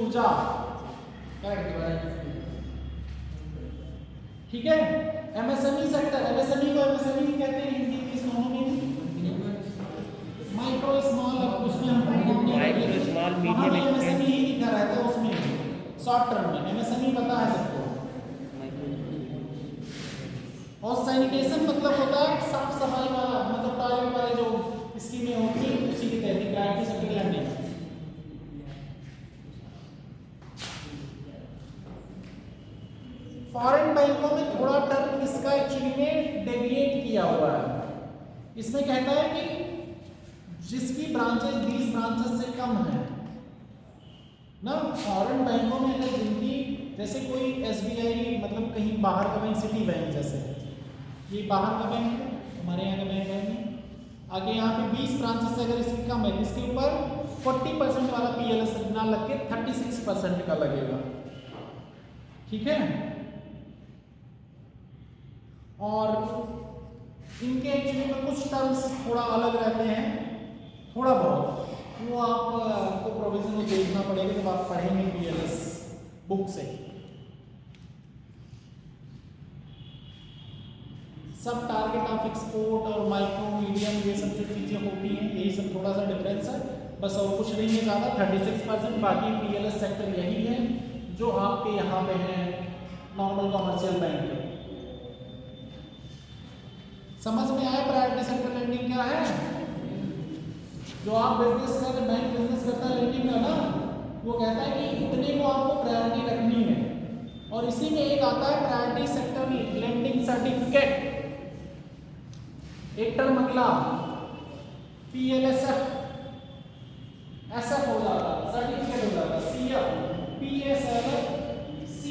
[SPEAKER 1] ऊर्जा, ठीक है। एमएसएमई सेक्टर, एमएसएमई को एमएसएमई कहते हैं हिंदी में, इस दोनों में माइक्रो स्मॉल, उसमें हम
[SPEAKER 4] माइक्रो स्मॉल मीडियम
[SPEAKER 1] एमएसएमई ही लिखा रहता है उसमें शॉर्ट टर्म में, एमएसएमई पता है सबको। और सैनिटेशन मतलब होता है साफ सफाई वाला, मतलब टॉयलेट वाले जो स्कीमें होती है उसी की तहत प्रायोरिटी सेक्टर लेंडिंग। फॉरेन बैंकों में थोड़ा टर्म इसका एक्चुअली में डेविएट किया हुआ है। इसमें कहता है कि जिसकी ब्रांचेस 20 ब्रांचेस से कम है ना, फॉरेन बैंकों में अगर जिनकी, जैसे कोई एसबीआई मतलब कहीं बाहर का बैंक, सिटी बैंक जैसे, ये बाहर का बैंक है, हमारे यहाँ का बैंक है नहीं, आगे यहाँ पे 20 ब्रांचेस अगर इसकी कम है, इसके ऊपर 40% वाला पीएलएस ना लग के 36% का लगेगा, ठीक है। और इनके एक्चुअली में कुछ टर्म्स थोड़ा अलग रहते हैं, थोड़ा बहुत, वो आपको प्रोविजन में देखना पड़ेगा जब आप पढ़ेंगे पीएलएस बुक से। सब टारगेट ऑफ एक्सपोर्ट और माइक्रो मीडियम ये सब जो चीज़ें होती हैं, यही सब थोड़ा सा डिफरेंस है, बस और कुछ नहीं है ज़्यादा, 36%। बाकी PLS सेक्टर यही है जो आपके यहाँ पे है नॉर्मल कॉमर्शियल बैंक के। समझ में आया प्रायोरिटी सेक्टर लेंडिंग क्या है? जो आप बिजनेस कर रहे, बैंक बिजनेस करता है लेंडिंग का ना, वो कहता है कि इतने को आपको प्रायोरिटी रखनी है। और इसी में एक आता है प्रायोरिटी सेक्टर लेंडिंग सर्टिफिकेट, एक टर्म अगला PLSF, SF हो जाता है, सर्टिफिकेट हो जाता है, CF, PSLC,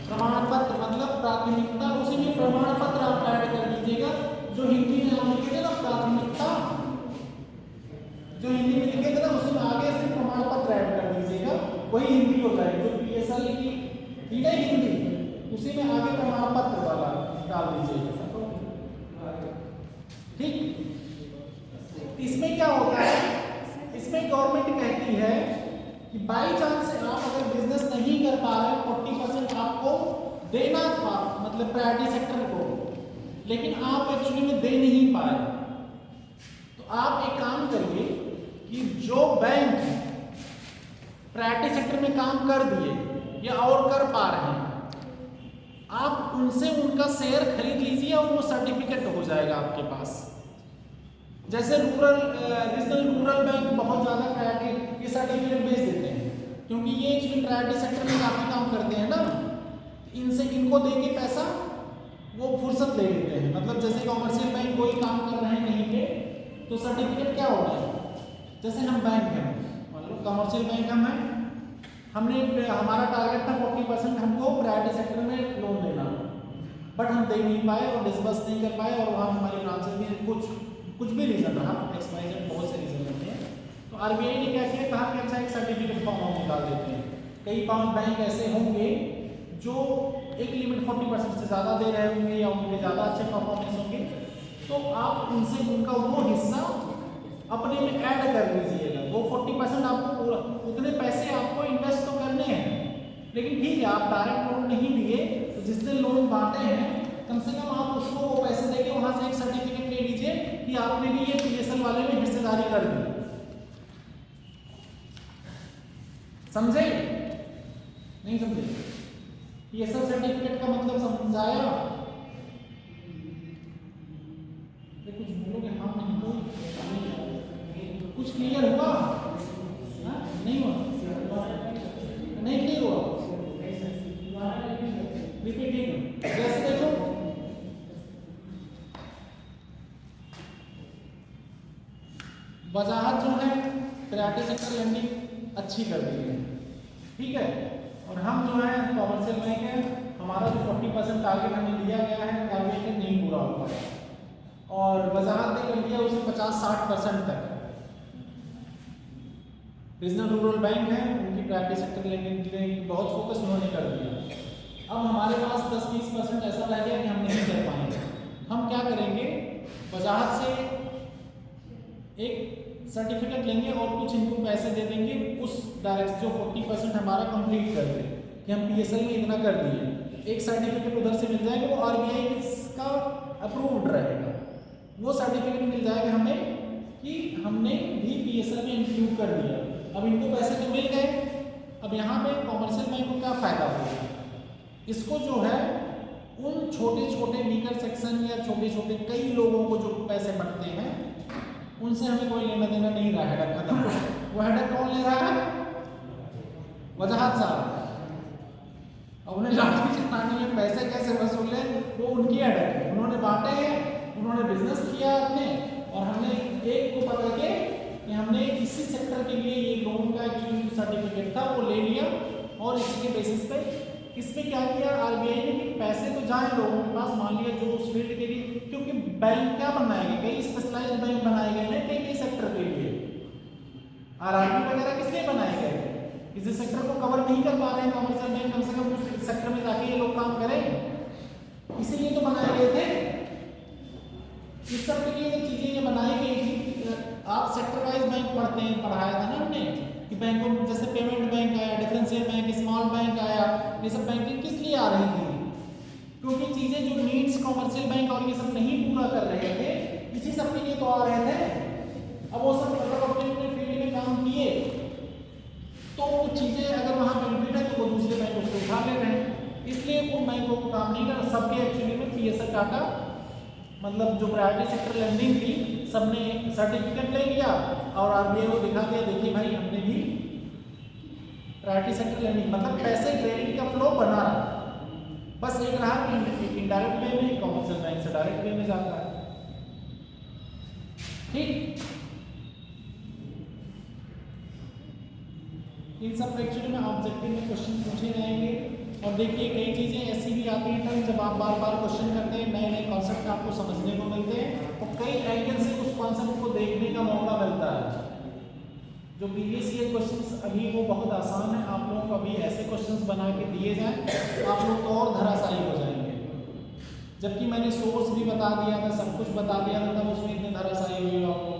[SPEAKER 1] प्रमाण पत्र, मतलब प्राथमिकता, उसी में प्रमाण पत्र आप ऐड कर दीजिएगा। जो हिंदी में हम लिखे थे ना प्राथमिकता, जो हिंदी में लिखे थे ना उसमें आगे से प्रमाण पत्र ऐड कर दीजिएगा, वही हिंदी हो जाएगी। जो PSL की ठीक है हिंदी, उसी में आगे प्रमाण पत्र वाला डाल दीजिएगा। ठीक, इसमें क्या होता है, इसमें गवर्नमेंट कहती है कि बाई चांस से आप अगर बिजनेस नहीं कर पा रहे, 40% आपको देना था मतलब प्रायोरिटी सेक्टर को, लेकिन आप एक्चुअली में दे नहीं पाए, तो आप एक काम करिए कि जो बैंक प्रायोरिटी सेक्टर में काम कर दिए या और कर पा रहे हैं, आप उनसे उनका शेयर खरीद लीजिए और वो सर्टिफिकेट हो जाएगा आपके पास। जैसे रीजनल रूरल बैंक बहुत ज़्यादा प्रायोरिटी ये सर्टिफिकेट बेच देते हैं, क्योंकि ये एक्चुअली प्रायोरिटी सेक्टर में काफ़ी काम करते हैं ना, इनसे इनको दे के पैसा वो फुर्सत ले लेते हैं। मतलब जैसे कॉमर्शियल बैंक कोई काम कर रहे हैं कहीं पे, तो सर्टिफिकेट क्या होता है, जैसे हम बैंक हैं, मतलब कॉमर्शियल बैंक हम हैं, हमने हमारा टारगेट था 40% हमको प्रायोरिटी सेक्टर में लोन देना, बट हम दे नहीं पाए और डिस्बर्स नहीं कर पाए, और वहाँ हमारी ब्रांचेस में कुछ भी रीज़न रहा, XYZ बहुत से रीज़न रहते हैं। तो RBI ने क्या किया, कहा कि अच्छा एक सर्टिफिकेट फॉर्म हम निकाल देते हैं। कई बैंक ऐसे होंगे जो एक लिमिट 40% से ज़्यादा दे रहे होंगे या उनके ज़्यादा अच्छे परफॉर्मेंस होंगे, तो आप उनसे उनका वो हिस्सा अपने में ऐड कर लीजिएगा। वो 40% आपको उतने पैसे आपको इन्वेस्ट तो करने हैं, लेकिन ठीक है आप डायरेक्ट लोन नहीं लिए, तो जिसने लोन बांटे हैं कम से कम आप उसको वो पैसे देके वहाँ से एक सर्टिफिकेट ले लीजिए कि आपने भी ये PSL वाले में हिस्सेदारी कर दी। समझे नहीं समझे? PSL सर्टिफिकेट का मतलब समझाया? कुछ बोलोगे हाँ नहीं, कोई कुछ क्लियर हुआ? नहीं हुआ? नहीं क्लियर हुआ? रिपीटिंग जैसे देखो, वजाहत जो है प्रायोरिटी सेक्टर लेंडिंग अच्छी कर दी है, ठीक है। और हम जो है कॉमर्शियल बैंक है, हमारा जो 40% टारगेट हमें दिया गया है RBI ने नहीं पूरा हो पाया, और वजाहत ने कर दिया उसे 50-60% तक। रीजनल रूरल बैंक है, उनकी प्रायोरिटी सेक्टर लेंडिंग बहुत फोकस उन्होंने कर दिया। अब हमारे पास 10-20% ऐसा रह गया कि हम नहीं कर पाएंगे। हम क्या करेंगे, वजाहत से एक सर्टिफिकेट लेंगे और कुछ इनको पैसे दे देंगे उस डायरेक्ट जो 40% हमारा कंप्लीट कर दे कि हम PSL में इतना कर दिए। एक सर्टिफिकेट उधर से मिल जाएगा, वो RBI का अप्रूव्ड रहेगा, वो सर्टिफिकेट मिल जाएगा हमें कि हमने भी PSL में इंक्लूड कर दिया। अब इनको पैसे तो मिल गए, अब यहाँ पे कॉमर्शियल बैंक को क्या फ़ायदा होगा, इसको जो है उन छोटे छोटे वीकर सेक्शन या छोटे छोटे कई लोगों को जो पैसे बंटते हैं उनसे हमें कोई लेना देना नहीं रहा है, खत्म। वो हेडक कौन ले रहा है, वजाहत साहब। अब उन्हें लाठी चलानी है, पैसे कैसे वसूले वो उनकी हेडक है, उन्होंने बांटे हैं, उन्होंने बिजनेस किया अपने, और हमने एक को पकड़ के कि हमने इसी सेक्टर के लिए ये लोन का जो सर्टिफिकेट था वो ले लिया, और इसी के बेसिस पे इसमें क्या किया RBI ने कि पैसे तो जाए लोगों के पास, मान लिया जो उस फील्ड के लिए, क्योंकि बैंक क्या बनाए गए, कई स्पेशलाइज्ड बैंक बनाए गए हैं कई सेक्टर के लिए। RRB वगैरह किस लिए बनाए गए थे, किसी सेक्टर को कवर नहीं कर पा रहे हैं कॉमर्शियल बैंक, कम से कम उस सेक्टर में जाके ये लोग काम करें, इसीलिए तो बनाए गए थे। इस सब के लिए जो चीज़ें ये बनाई गई थी, आप सेक्टर वाइज बैंक पढ़ते हैं, पढ़ाया था ना हमने कि बैंकों में जैसे पेमेंट बैंक आया, डिफरेंशियल बैंक, स्मॉल बैंक आया, ये सब बैंकिंग किस लिए आ रही थी, क्योंकि चीज़ें जो नीड्स कॉमर्शियल बैंक और ये सब नहीं पूरा कर रहे थे, इसी सब के लिए तो आ रहे थे। अब वो सब बेसल टाटा मतलब जो प्रायोरिटी सेक्टर लेंडिंग थी सबने सर्टिफिकेट ले लिया और आरबीआई को दिखा दिया, देखिए भाई हमने भी प्रायोरिटी सेक्टर लेंडिंग मतलब पैसे क्रेडिट का फ्लो बना रहा, बस एक रहा कि इनडायरेक्ट वे में कमर्शियल बैंक से डायरेक्ट वे में जाता है। ठीक, इन सब एक्चुअली में ऑब्जेक्टिव में क्वेश्चन पूछे जाएंगे। और देखिए कई चीज़ें ऐसी भी आती हैं टर्म जब आप बार बार क्वेश्चन करते हैं, नए नए कॉन्सेप्ट आपको समझने को मिलते हैं और कई एंगल से उस कॉन्सेप्ट को देखने का मौका मिलता है। जो प्रीवियस ईयर क्वेश्चंस अभी वो बहुत आसान है, आप लोगों को अभी ऐसे क्वेश्चंस बना के दिए जाएं तो आप लोग और धराशायी हो जाएंगे। जबकि मैंने सोर्स भी बता दिया था, सब कुछ बता दिया था, तब उसमें इतने धराशायी हुए आपको,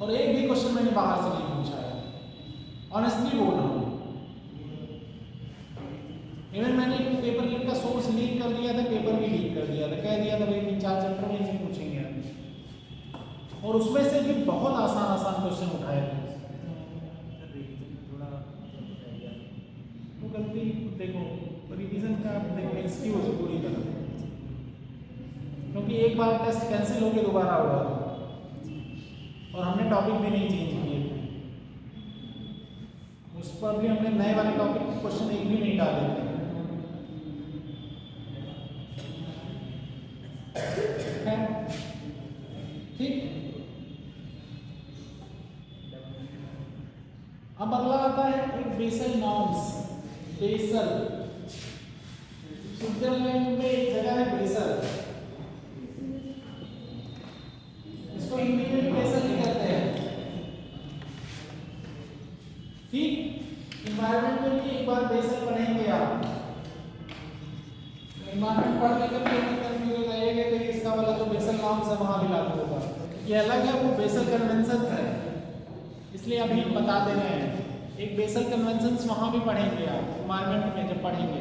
[SPEAKER 1] और एक भी क्वेश्चन मैंने बाहर से नहीं पूछा है, ऑनेस्टली बोल रहा हूँ। इवन मैंने एक पेपर लीक का सोर्स लीक कर दिया था, पेपर भी लीक कर दिया था, कह दिया था भाई 3-4 चैप्टर में नहीं पूछेंगे आप, और उसमें से भी बहुत आसान आसान क्वेश्चन उठाए थे। वो गलती देखो, रिवीजन का देखो एक्सक्यूज है पूरी तरह, क्योंकि एक बार टेस्ट कैंसिल होकर दोबारा हुआ था और हमने टॉपिक भी नहीं चेंज किए थे, उस पर भी हमने नए वाले टॉपिक क्वेश्चन एक भी नहीं डाले थे। ठीक, अब अगला आता है एक बेसल नॉर्म्स। बेसल, स्विट्जरलैंड में एक जगह है बेसल, इसको हिंदी में भी बेसल ही कहते हैं। ठीक, इन्वायरमेंट में भी एक बार बेसल पढ़ेंगे आप, इन्वायरमेंट पढ़ लेकर कंफ्यूज हो जाएगा कि इसका वाला जो बेसल नॉर्म्स है वहां भी लागू होगा, ये अलग है, वो बेसल कन्वेंशन है, इसलिए अभी बता दे रहे हैं। एक बेसल कन्वेंशंस वहां भी पढ़ेंगे आप इन्वायरमेंट में जब पढ़ेंगे,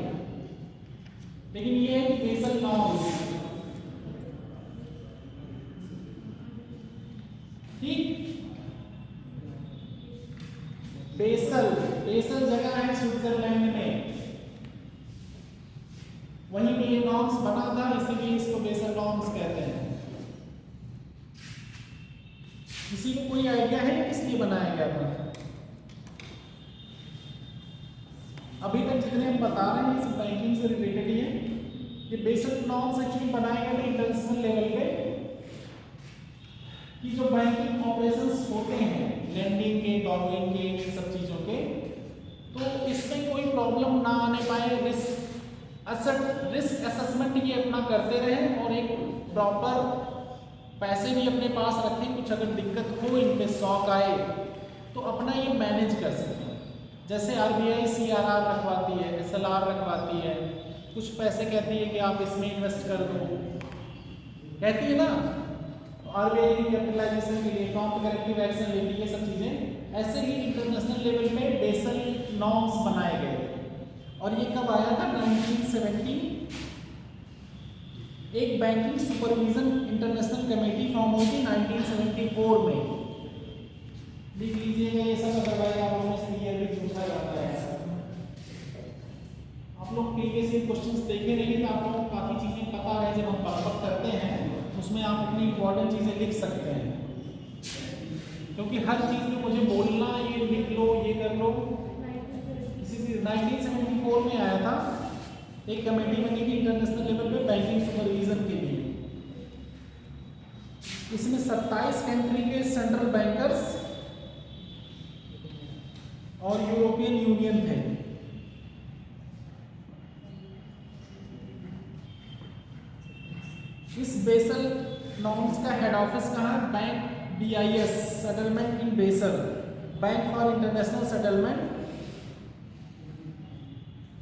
[SPEAKER 1] लेकिन ये है कि बेसल नॉर्म्स। ठीक, बेसल, बेसल जगह है स्विट्जरलैंड में, वहीं पे ये नॉर्म्स बना था, इसीलिए इसको बेसल नॉर्म्स कहते हैं। किसी को कोई आइडिया है किस लिए बनाया गया था? अभी तक जितने हम बता रहे हैं सब बैंकिंग से रिलेटेड ही है। ये बेसल नॉर्म्स एक्चुअली बनाए गए थे इंटरनेशनल लेवल पे कि जो बैंकिंग ऑपरेशंस होते हैं लेंडिंग के, बॉरोइंग के, इन सब चीज़ों के, तो इसमें कोई प्रॉब्लम ना आने पाए, रिस्क असेसमेंट ये अपना करते रहें और एक प्रॉपर पैसे भी अपने पास रखें, कुछ अगर दिक्कत हो, इन पे शॉक आए तो अपना ये मैनेज कर सकें। जैसे आरबीआई सीआरआर रखवाती है, एसएलआर रखवाती है, कुछ पैसे कहती है कि आप इसमें इन्वेस्ट कर दो, कहती है ना, आरबीआई की कैपिटलाइजेशन के लिए प्रॉम्प्ट करेक्टिव एक्शन लेती है, सब चीज़ें। ऐसे ही इंटरनेशनल लेवल पे बेसल नॉर्म्स बनाए गए और ये कब आया था? 1970। एक banking supervision international committee form हुई थी 1974 में। लिख लीजिएगा ये सब, अदरवाइज आप लोगों से क्लियर भी पूछा जाता है। आप लोग प्रीवियस ईयर क्वेश्चंस देखे रहेंगे तो आप लोगों को काफ़ी चीज़ें पता है, जब हम पढ़ करते हैं उसमें आप अपनी इंपॉर्टेंट चीज़ें लिख सकते हैं, क्योंकि हर चीज़ में मुझे बोलना ये लिख लो, ये कर लो। किसी 1974 में आया था, एक कमेटी बनी थी इंटरनेशनल लेवल पे बैंकिंग सुपरविजन के लिए। इसमें 27 कंट्री के सेंट्रल बैंकर्स और यूरोपियन यूनियन थे। इस बेसल नॉर्म्स का हेड ऑफिस कहाँ है? Bank BIS settlement in Basel, bank for international settlement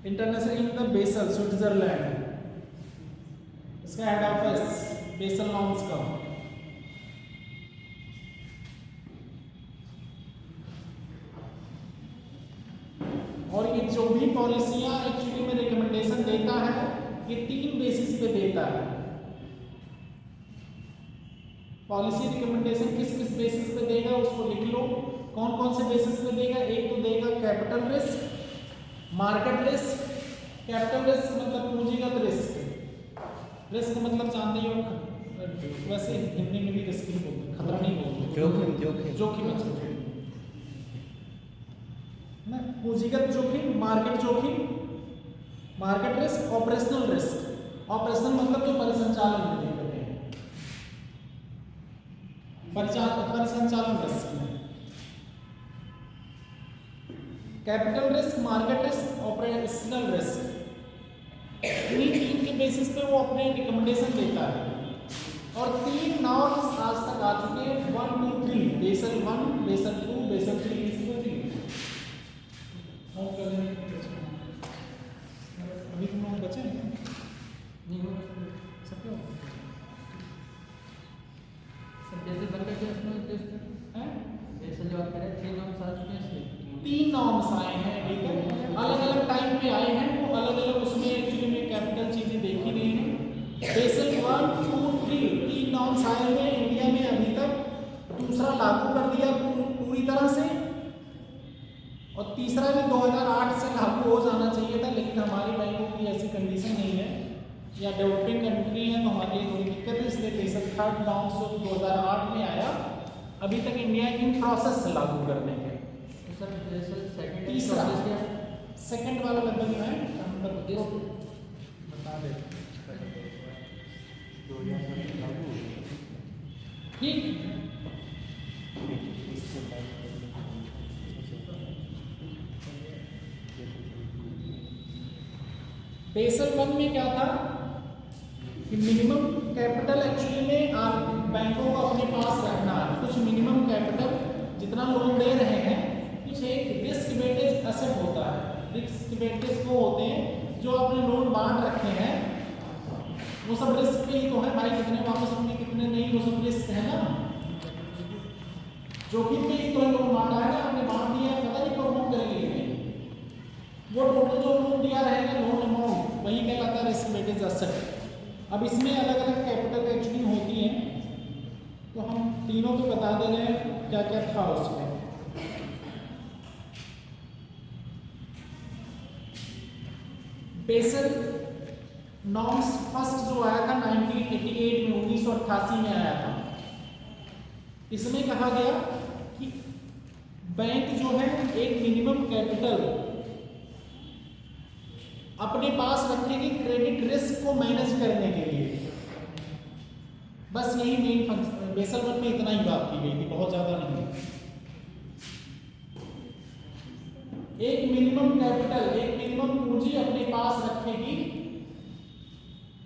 [SPEAKER 1] international in the Basel, Switzerland. इसका हेड ऑफिस बेसल नॉर्म्स का। और ये जो भी पॉलिसियां एक्चुअली में रिकमेंडेशन देता है, ये 3 बेसिस पे देता है। पॉलिसी रिकमेंडेशन किस किस बेसिस पे देगा उसको लिख लो। कौन कौन से बेसिस पे देगा? एक तो देगा capital risk, market risk. Capital risk मतलब पूंजीगत रिस्क, रिस्क मतलब जानते ही हो, वैसे हिंदी में भी रिस्क ही बोलते हैं, खतरा नहीं बोलते,
[SPEAKER 4] जोखिम जोखिम
[SPEAKER 1] जोखिम अच्छा ना, पूंजीगत जोखिम, मार्केट जोखिम, market risk, operational risk. Operational मतलब जो परिसंचालन में दिक्कतें हैं, परिसंचालन रिस्क में। Capital risk, market risk, operational risk, इन्हीं तीन के बेसिस पे वो अपने रिकमेंडेशन देता है। और 3 नॉर्म्स आज तक आ चुके हैं, 1 2 3, बेसल 1, बेसल 2, बेसल 3, बेसल 3। अभी तुम लोग बचे हैं नहीं हो सकते हो
[SPEAKER 5] सब जैसे बनकर के उसमें
[SPEAKER 1] हैं?
[SPEAKER 5] जैसे जो आप कह रहे थे 3 नॉर्म्स आ चुके हैं इसमें
[SPEAKER 1] 3 नॉर्म्स आए हैं, ठीक है, अलग अलग टाइम पे आए हैं, वो अलग अलग उसमें एक्चुअली में कैपिटल चीजें देखी गई हैं। बेसल 1 2 3 3 नॉर्म्स आए हुए हैं इंडिया में अभी तक, दूसरा लागू कर दिया पूरी तरह से, और तीसरा भी 2008 से लागू हो जाना चाहिए था, लेकिन हमारे बैंकों की ऐसी कंडीशन नहीं है या डेवलपिंग कंट्री है तो हमारे लिए थोड़ी दिक्कत है, इसलिए बेसल 3 नॉर्म्स जो 2008 में आया, अभी तक इंडिया इन प्रोसेस से लागू करने के।
[SPEAKER 5] तो सर जैसे सेकंड
[SPEAKER 1] तीसरा
[SPEAKER 5] प्रोसेस
[SPEAKER 1] सेकंड वाला लगभग है हम बता दे ठीक। बेसल 1 में क्या था कि मिनिमम कैपिटल एक्चुअली में बैंकों को अपने पास रखना है, कुछ मिनिमम कैपिटल जितना लोन दे रहे हैं, कुछ एक रिस्क वेटेज एसेट होता है। रिस्क वेटेज वो होते हैं जो आपने लोन बांट रखे हैं, वो सब रिस्क पे ही तो है भाई, कितने वापस होंगे कितने नहीं, वो सब रिस्क है ना, जोखिम पे ही तो लोन बांटा है ना, आपने बांट दिया, पता नहीं परफॉर्म करेंगे नहीं, वो टोटल जो लोन दिया रहेगा लोन अमाउंट वही कहलाता है रिस्क वेटेज एसेट। अब इसमें अलग अलग कैपिटल एक्चुअली होती हैं, तो हम तीनों पे बता दे रहे हैं क्या क्या था उसमें। बेसल नॉर्म्स फर्स्ट जो आया था 1988 में, 1988 में आया था। इसमें कहा गया कि बैंक जो है एक मिनिमम कैपिटल अपने पास रखेगी क्रेडिट रिस्क को मैनेज करने के लिए, बस यही मेन फंक्शन। बेसल 1 में इतना ही बात की गई थी, बहुत ज्यादा नहीं। एक मिनिमम कैपिटल, एक मिनिमम पूंजी अपने पास रखेगी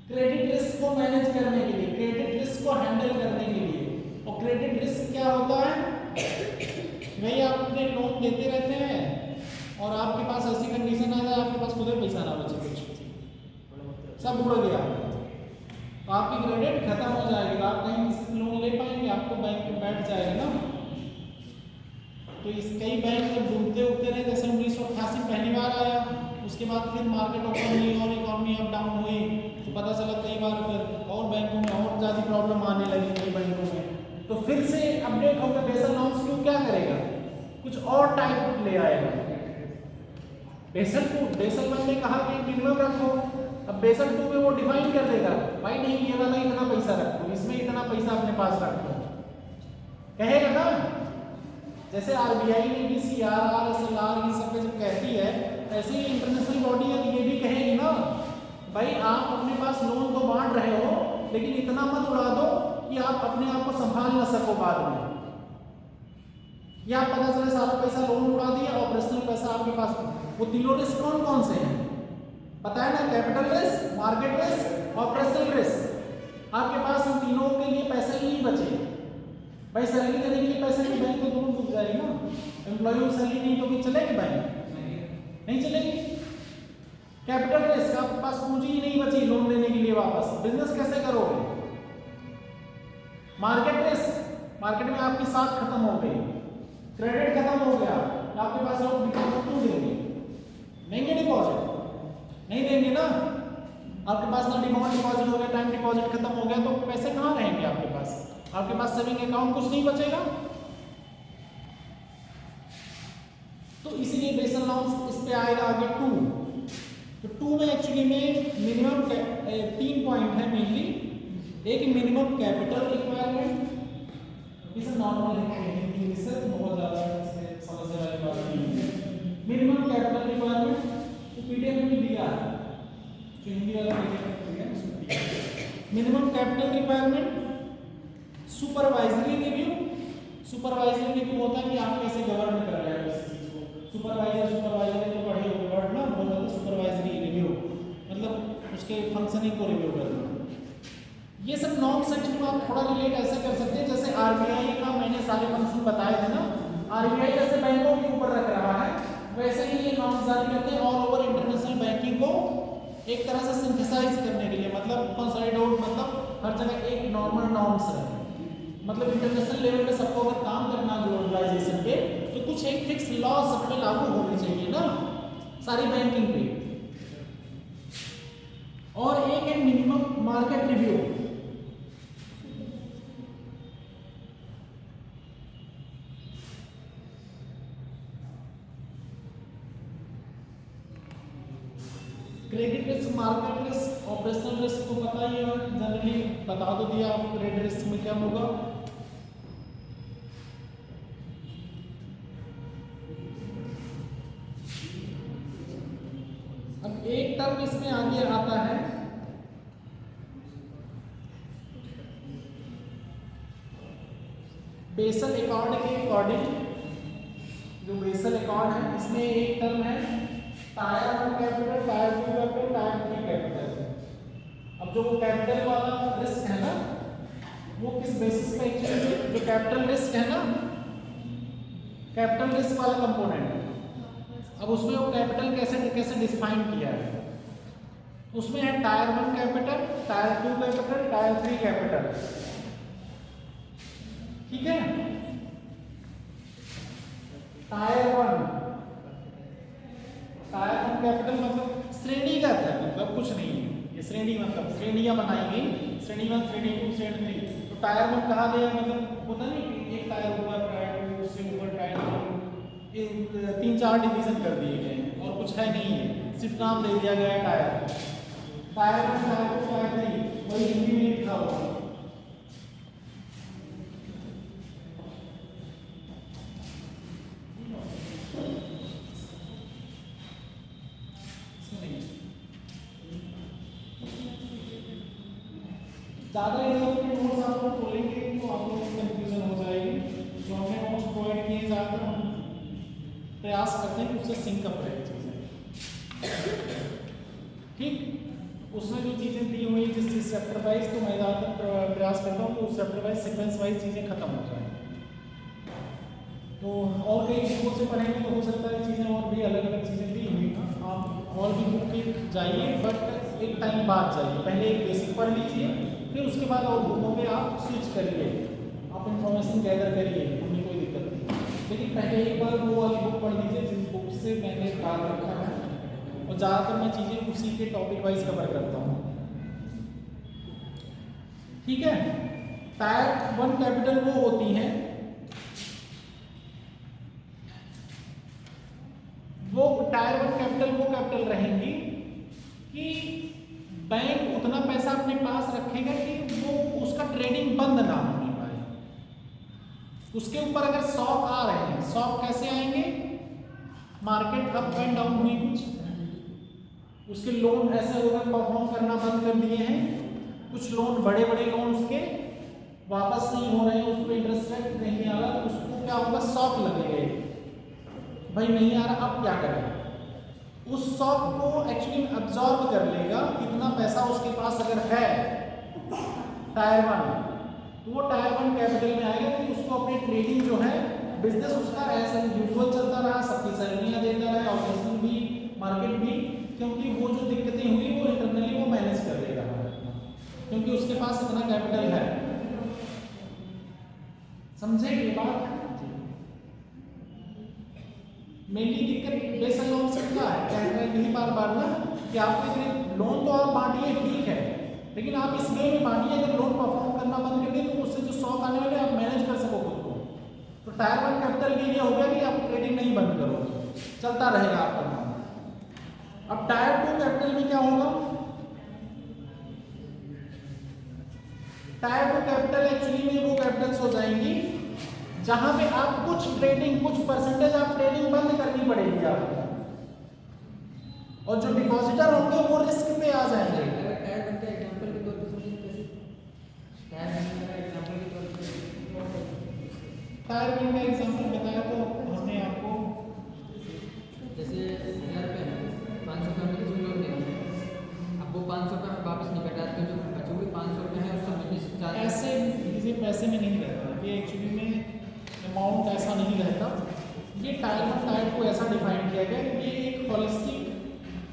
[SPEAKER 1] क्रेडिट रिस्क को मैनेज करने के लिए, क्रेडिट रिस्क को हैंडल करने के लिए। और क्रेडिट रिस्क क्या होता है, वही आप अपने लोन देते रहते हैं और आपके पास ऐसी कंडीशन आ जाए आपके पास खुद ही पैसा ना बचे, कुछ सब उड़ गया तो आपकी क्रेडिट खत्म हो जाएगी, आप कहीं किसी से लोन ले पाएंगे, आपको बैंक में बैठ जाएगा ना। तो इस कई बैंक जब डूबते उठते रहे, जैसे 1988 पहली बार आया, उसके बाद फिर मार्केट ओपन हुई और इकॉनमी अप डाउन हुई, तो पता चला कई बार फिर और बैंकों में और ज़्यादा प्रॉब्लम आने लगी कई बैंकों में, तो फिर से अपडेट होकर बेसल नॉर्म्स क्यों क्या करेगा, कुछ और टाइप ले आएगा। बेसल 1 में कहा कि मिनिमम रखो, अब बेसल 2 में वो डिफाइन कर देगा भाई नहीं ये वाला इतना पैसा रखो, इसमें इतना पैसा अपने पास रखो, कहेगा ना। जैसे आरबीआई ने भी सीआरआर एसएलआर ये सब जब कहती है, ऐसे ही इंटरनेशनल बॉडी है तो ये भी कहेगी ना भाई आप अपने पास लोन तो बांट रहे हो लेकिन इतना मत उड़ा दो कि आप अपने आप को संभाल ना सको बाद में, या पता चले सारा पैसा लोन उड़ा दिया, ऑपरेशनल पैसा आपके पास। वो तीनों रिस्क कौन कौन से हैं पता है ना, capital risk, market risk, operational risk. आपके पास इन तीनों के लिए पैसे ही नहीं बचे भाई, सैलरी देने के लिए पैसे नहीं, बैंक तो दोनों डूब जाएगी ना, एम्प्लॉय को सैलरी नहीं तो भी चलेगी बैंक, नहीं चलेगी। कैपिटल रिस्क, आपके पास पूंजी ही नहीं बची लोन देने के लिए वापस, बिजनेस कैसे करोगे। मार्केट रिस्क, मार्केट में आपकी साख खत्म हो गई, क्रेडिट खत्म हो गया, आपके पास लोग डिपॉजिट क्यों देंगे, देंगे डिपॉजिट नहीं देंगे ना, आपके पास ना डिपॉजिट हो गया, टाइम डिपॉजिट खत्म हो गया, तो पैसे कहाँ रहेंगे आपके पास, आपके पास सेविंग अकाउंट कुछ नहीं बचेगा। तो इसीलिए बेसल नॉर्म्स इस पे आएगा आगे 2, तो 2 में एक्चुअली बेसिकली में मिनिमम 3 पॉइंट है मेनली। एक मिनिमम कैपिटल रिक्वायरमेंट, इसे नॉर्मल हिंदी से बहुत ज़्यादा समझने वाली बात नहीं है। मिनिमम कैपिटल रिक्वायरमेंट तो पीडीएफ में भी दिया है, जो हिंदी वाला पीडीएफ में दिया है उसमें दिया है। Minimum capital requirement, supervisory review. Supervisory review होता है कि आप कैसे गवर्न कर रहे हैं इस चीज़ को। सुपरवाइजर तो पढ़े होंगे वर्ड ना, बहुत ज़्यादा सुपरवाइजरी रिव्यू मतलब उसके फंक्शनिंग को रिव्यू करना। ये सब नॉन सेक्शन को आप थोड़ा रिलेट ऐसे कर सकते हैं जैसे आरबीआई का मैंने सारे फंक्शन बताए थे ना। आरबीआई जैसे बैंकों के ऊपर रख रहा है, वैसे ही ये नॉर्म्स जारी करते हैं ऑल ओवर इंटरनेशनल बैंकिंग को एक तरह से सिंथेसाइज करने के लिए, मतलब कंसोलिडेट, मतलब हर जगह एक नॉर्मल नॉर्म्स रहे। मतलब इंटरनेशनल लेवल पे सबको अगर काम करना ग्लोबलाइजेशन पे, तो कुछ एक फिक्स लॉ सब पे लागू होने चाहिए ना सारी बैंकिंग पे। और एक है minimum market review. Credit risk, market risk, operational risk को पता ही है, जनरली बता दो दिया आपको क्रेडिट रिस्क में क्या होगा। अब एक टर्म इसमें आगे आता है बेसल एकॉर्ड के अकॉर्डिंग। जो बेसल एकॉर्ड है इसमें एक टर्म है tyre 1 capital, tyre 2 capital, tyre 3 capital. अब जो वो कैपिटल वाला रिस्क है ना, वो किस बेसिस पे एक्चुअली जो कैपिटल रिस्क है ना, कैपिटल रिस्क वाला कंपोनेंट, अब उसमें वो कैपिटल कैसे कैसे डिफाइन किया है। उसमें है tyre 1 capital, tyre 2 capital, tyre 3 capital. ठीक है, टायर 1 कैपिटल मतलब श्रेणीगत है, मतलब कुछ नहीं है ये श्रेणी, मतलब श्रेणियां बनाई गई, श्रेणी 1, श्रेणी 2, श्रेणी 3। तो टायर 1 कहा गया, मतलब होता नहीं एक टायर ऊपर, टायर 2 उससे ऊपर, टायर 3, 3-4 डिवीजन कर दिए गए हैं और कुछ है नहीं है, सिर्फ नाम दे दिया गया है टायर। टायर 1, टायर 2, टायर 3 वही हिंदी में लिखा हुआ है। ज़्यादा इधर के नोट्स आप लोग खोलेंगे तो आप लोगों को कंफ्यूजन हो जाएगी। जो हमने नोट्स प्रोवाइड किए ज़्यादातर हम प्रयास करते हैं कि उससे सिंकअप रहे चीज़ें। ठीक, उसमें जो चीज़ें दी हुई जिस चैप्टर वाइज, तो मैं ज़्यादातर प्रयास करता हूँ कि उस चैप्टर वाइज सीक्वेंस वाइज चीज़ें खत्म हो जाएँ। तो और कई बुकों से पढ़ेंगे तो हो सकता है चीज़ें और भी अलग अलग चीज़ें दी हुई। आप और भी बुक के जाइए, बट एक टाइम बाद जाइए, पहले एक बेसिक पढ़ लीजिए, फिर उसके बाद और बुकों पे आप स्विच करिए, आप इंफॉर्मेशन गैदर करिए, हमें कोई दिक्कत नहीं। लेकिन पहले एक बार वो वाली बुक पढ़ लीजिए जिस बुक से मैंने डाल रखा है, और ज़्यादातर मैं चीज़ें उसी के टॉपिक वाइज कवर करता हूँ। ठीक है, टायर 1 कैपिटल वो होती हैं, वो टायर 1 कैपिटल वो कैपिटल रहेंगी कि बैंक उतना पैसा अपने पास रखेगा कि वो उसका ट्रेडिंग बंद ना होने पाए। उसके ऊपर अगर शॉक आ रहे हैं, शॉक कैसे आएंगे, मार्केट अप एंड डाउन हुई कुछ, उसके लोन ऐसे हो गए परफॉर्म करना बंद कर दिए हैं, कुछ लोन बड़े बड़े लोन उसके वापस नहीं हो रहे हैं, उस पर इंटरेस्ट रेट नहीं आ रहा, तो उसको क्या होगा, शॉक लगेगा, भाई नहीं आ रहा अब क्या करें। उस शॉक को एक्चुअली अब्जॉर्ब कर लेगा, इतना पैसा उसके पास अगर है टायर 1, तो वो टायर 1 कैपिटल में आएगा कि उसको अपनी ट्रेडिंग जो है, बिजनेस उसका ऐसा यूजुअल चलता रहा, सबकी सैलरियाँ देता रहा, ऑपरेशन भी, मार्केट भी, क्योंकि वो जो दिक्कतें हुई वो इंटरनली वो मैनेज कर लेगा, क्योंकि उसके पास इतना कैपिटल है। समझे ये बात? मेनली दिक्कत बेसल लोन से क्या है, कह रहे हैं बार ना कि आपको इतने लोन तो आप बांटिए, ठीक है, लेकिन आप इस वे में बांटिए, अगर लोन परफॉर्म करना बंद कर दें तो उससे जो शॉक आने वाले आप मैनेज कर सको खुद को। तो टायर 1 कैपिटल के लिए हो गया कि आप ट्रेडिंग नहीं बंद करो, चलता रहेगा आपका काम। अब टायर 2 टू कैपिटल में क्या होगा? टायर टू कैपिटल एक्चुअली में वो कैपिटल्स हो जाएंगी जहां पे आप कुछ ट्रेडिंग, कुछ परसेंटेज आप ट्रेडिंग बंद करनी पड़ेगी आपको, और जो डिपॉजिटर होंगे वो रिस्क पे आ जाएंगे।
[SPEAKER 5] टायर बन का एग्जांपल के तौर पे समझिए कैसे टायर बन का एग्जांपल के तौर पे
[SPEAKER 1] टायर बिल का एग्जांपल बताया तो हमने आपको,
[SPEAKER 5] जैसे 1000 रुपये है, 500 रुपये में किसी लोन देंगे, अब वो 500 रुपये में वापस नहीं कटा तो जो बचे हुए 500 रुपये हैं उससे बिजनेस चार्ज
[SPEAKER 1] ऐसे किसी पैसे में नहीं रहता, ये एक्चुअली में अमाउंट ऐसा नहीं रहता। ये टायर वन टायर टू ऐसा डिफाइन किया गया कि ये एक होलिस्टिक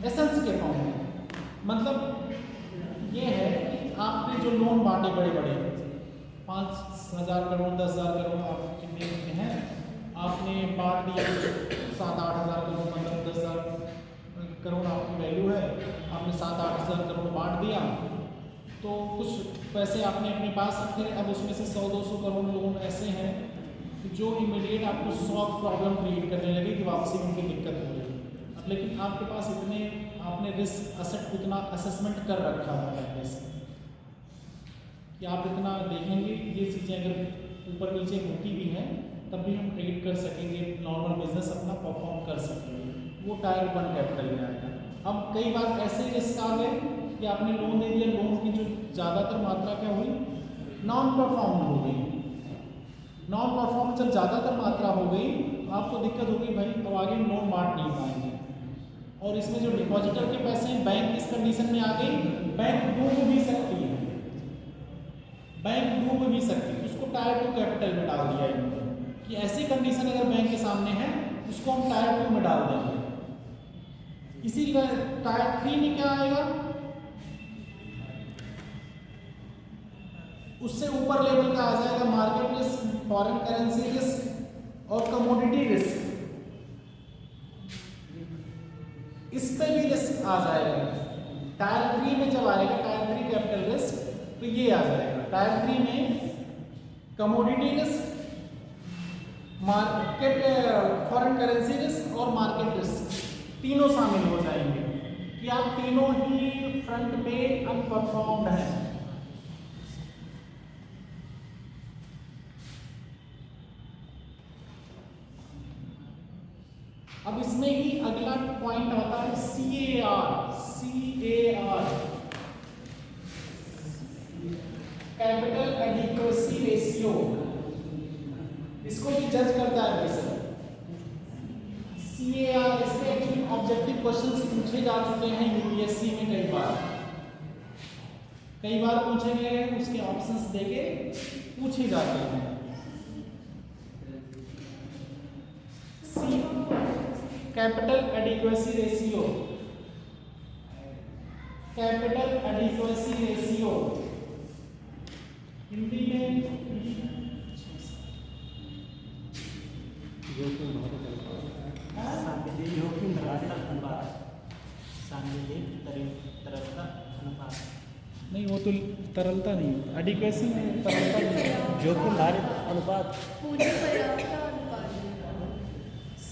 [SPEAKER 1] एसेंस के फॉर्म में, मतलब ये है कि आपने जो लोन बांटे बड़े बड़े 5,000 करोड़ 10,000 करोड़ आप कितने के हैं, आपने बांट दिया 7-8 हज़ार करोड़, मतलब 10,000 करोड़ आपकी वैल्यू है, आपने 7-8 हज़ार करोड़ बांट दिया, तो कुछ पैसे आपने अपने पास रखे, अब उसमें से 100-200 करोड़ लोन ऐसे हैं जो इमीडिएट आपको सॉफ्ट प्रॉब्लम क्रिएट करने लगे कि वापसी में उनकी दिक्कत हो रही है। अब लेकिन आपके पास इतने, आपने रिस्क असेट उतना असेसमेंट कर रखा है पहले से कि आप इतना देखेंगे, ये चीज़ें अगर ऊपर नीचे होती भी हैं तब भी हम ट्रेड कर सकेंगे, नॉर्मल बिजनेस अपना परफॉर्म कर सकेंगे, वो टायर वन कैपिटल में आएगा। अब कई बार ऐसे रिस्क आ गए कि आपने लोन दे दिया, लोन की जो ज़्यादातर मात्रा क्या हुई, नॉन परफॉर्म हो गई। नॉन परफॉर्म जब ज़्यादातर मात्रा हो गई तो आपको दिक्कत हो गई, भाई अब आगे लोन बांट नहीं पाएंगे, और इसमें जो डिपॉजिटर के पैसे हैं, बैंक इस कंडीशन में आ गई, बैंक डूब भी सकती है, बैंक डूब भी सकती है, उसको टायर टू कैपिटल में डाल दिया इन्होंने कि ऐसी कंडीशन अगर बैंक के सामने है उसको हम टायर टू में डाल देंगे। इसी टायर थ्री में क्या आएगा, उससे ऊपर लेवल का आ जाएगा market risk, foreign currency risk और कमोडिटी रिस्क, इस पे भी रिस्क आ जाएगा। टायर थ्री में जब आएगा टायर थ्री कैपिटल रिस्क तो ये आ जाएगा, टायर थ्री में commodity risk, market foreign currency risk और मार्केट रिस्क तीनों शामिल हो जाएंगे कि आप तीनों ही फ्रंट पे अनपरफॉर्म्ड हैं। अब इसमें ही अगला पॉइंट आता है CAR, कैपिटल एडिक्वेसी रेशियो, इसको भी जज करता है वैसे। CAR इसके एक्चुअली ऑब्जेक्टिव क्वेश्चंस पूछे जा चुके हैं यूपीएससी में कई बार पूछे गए हैं, उसके ऑप्शंस देके पूछे जाते हैं। Capital adequacy ratio, capital adequacy ratio Hindi में नहीं, वो तो तरलता नहीं, एडिक्वेसी में तरलता नहीं,
[SPEAKER 4] जोखिम भारित अनुपात,
[SPEAKER 3] पूंजी पर्याप्तता अनुपात,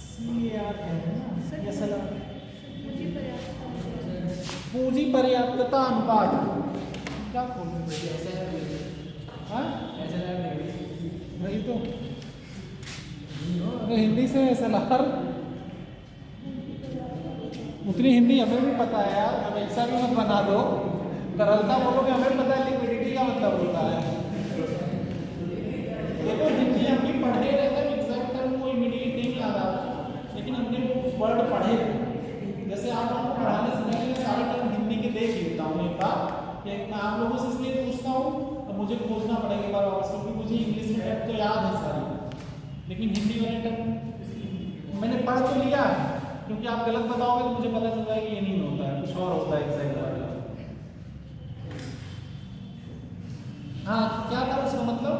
[SPEAKER 1] CAR है ना, ये सला
[SPEAKER 3] पूंजी पर्याप्तता अनुपात।
[SPEAKER 1] पूंजी पर्याप्तता अनुपात क्या बोल रहे हैं?
[SPEAKER 5] ऐसा है,
[SPEAKER 1] हाँ
[SPEAKER 5] ऐसा है
[SPEAKER 1] वही तो, अरे हिंदी से सलाहर उतनी हिंदी हमें भी पता है यार, अब ऐसा भी मत बना दो, तरलता बोलोगे हमें पता है, लिक्विडिटी का मतलब होता है। देखो हिंदी हम भी पढ़े रहते हैं, एग्जैक्ट टर्म वो इमीडिएट नहीं याद आता, लेकिन हमने वो वर्ड पढ़े, जैसे आप लोगों को पढ़ाने से पहले सारे टर्म हिंदी के देख लेता हूँ एक बार, कि मैं आप लोगों से इसलिए पूछता हूँ, अब मुझे खोजना पड़ेगा बार वापस, क्योंकि मुझे इंग्लिश में टर्म तो याद है सारी, लेकिन हिंदी वाले टर्म मैंने पढ़ तो लिया है, क्योंकि आप गलत बताओगे तो मुझे पता चल जाएगा कि ये नहीं होता है, कुछ और होता है एग्जैक्ट वर्ड। हाँ, क्या था उसका मतलब,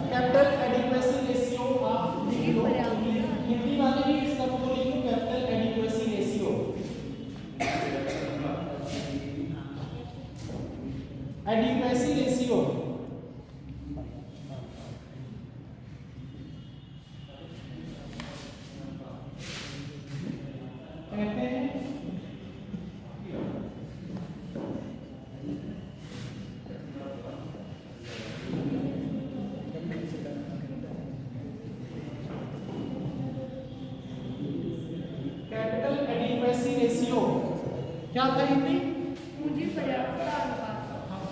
[SPEAKER 1] कैपिटल एडिक्वेसी रेशियो, आप लिख लो हिंदी वाले भी इस शब्द को लिखो, capital adequacy ratio, adequacy ratio कहते हैं क्या था हिंदी?
[SPEAKER 3] पूंजी पर्याप्तता अनुपात।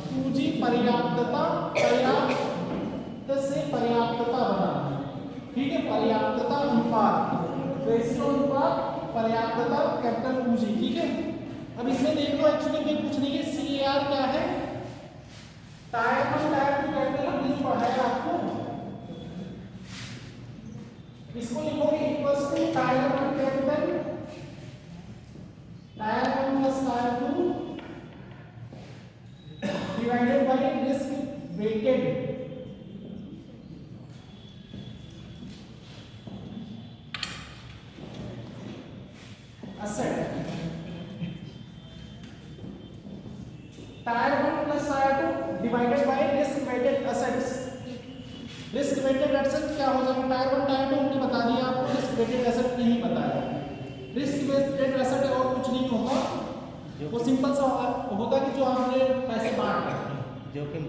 [SPEAKER 1] पूंजी पर्याप्तता, पर्याप्त से पर्याप्तता बनाना, ठीक है, पर्याप्तता अनुपात, रेशियो अनुपात, पर्याप्तता, कैपिटल पूंजी, ठीक है। अब इसमें देख लो, एक्चुअली में कुछ नहीं है, CAR क्या है? टायर 1 टायर 2 कैपिटल हमने जो पढ़ाया आपको, इसको लिखोगे equals to tier 1 capital, tier 1 plus tier 2 divided by risk weighted asset. Tier 1 plus tier 2 divided by risk weighted assets. Risk weighted asset क्या हो जाएगा? टायर 1 टायर 2 हमने बता दिया आपको, रिस्क वेटेड एसेट नहीं बताया। रिस्क वेटेड एसेट और कुछ नहीं होगा, वो सिंपल सा होगा कि जो आपने पैसे बांट रखे हैं,
[SPEAKER 4] जोखिम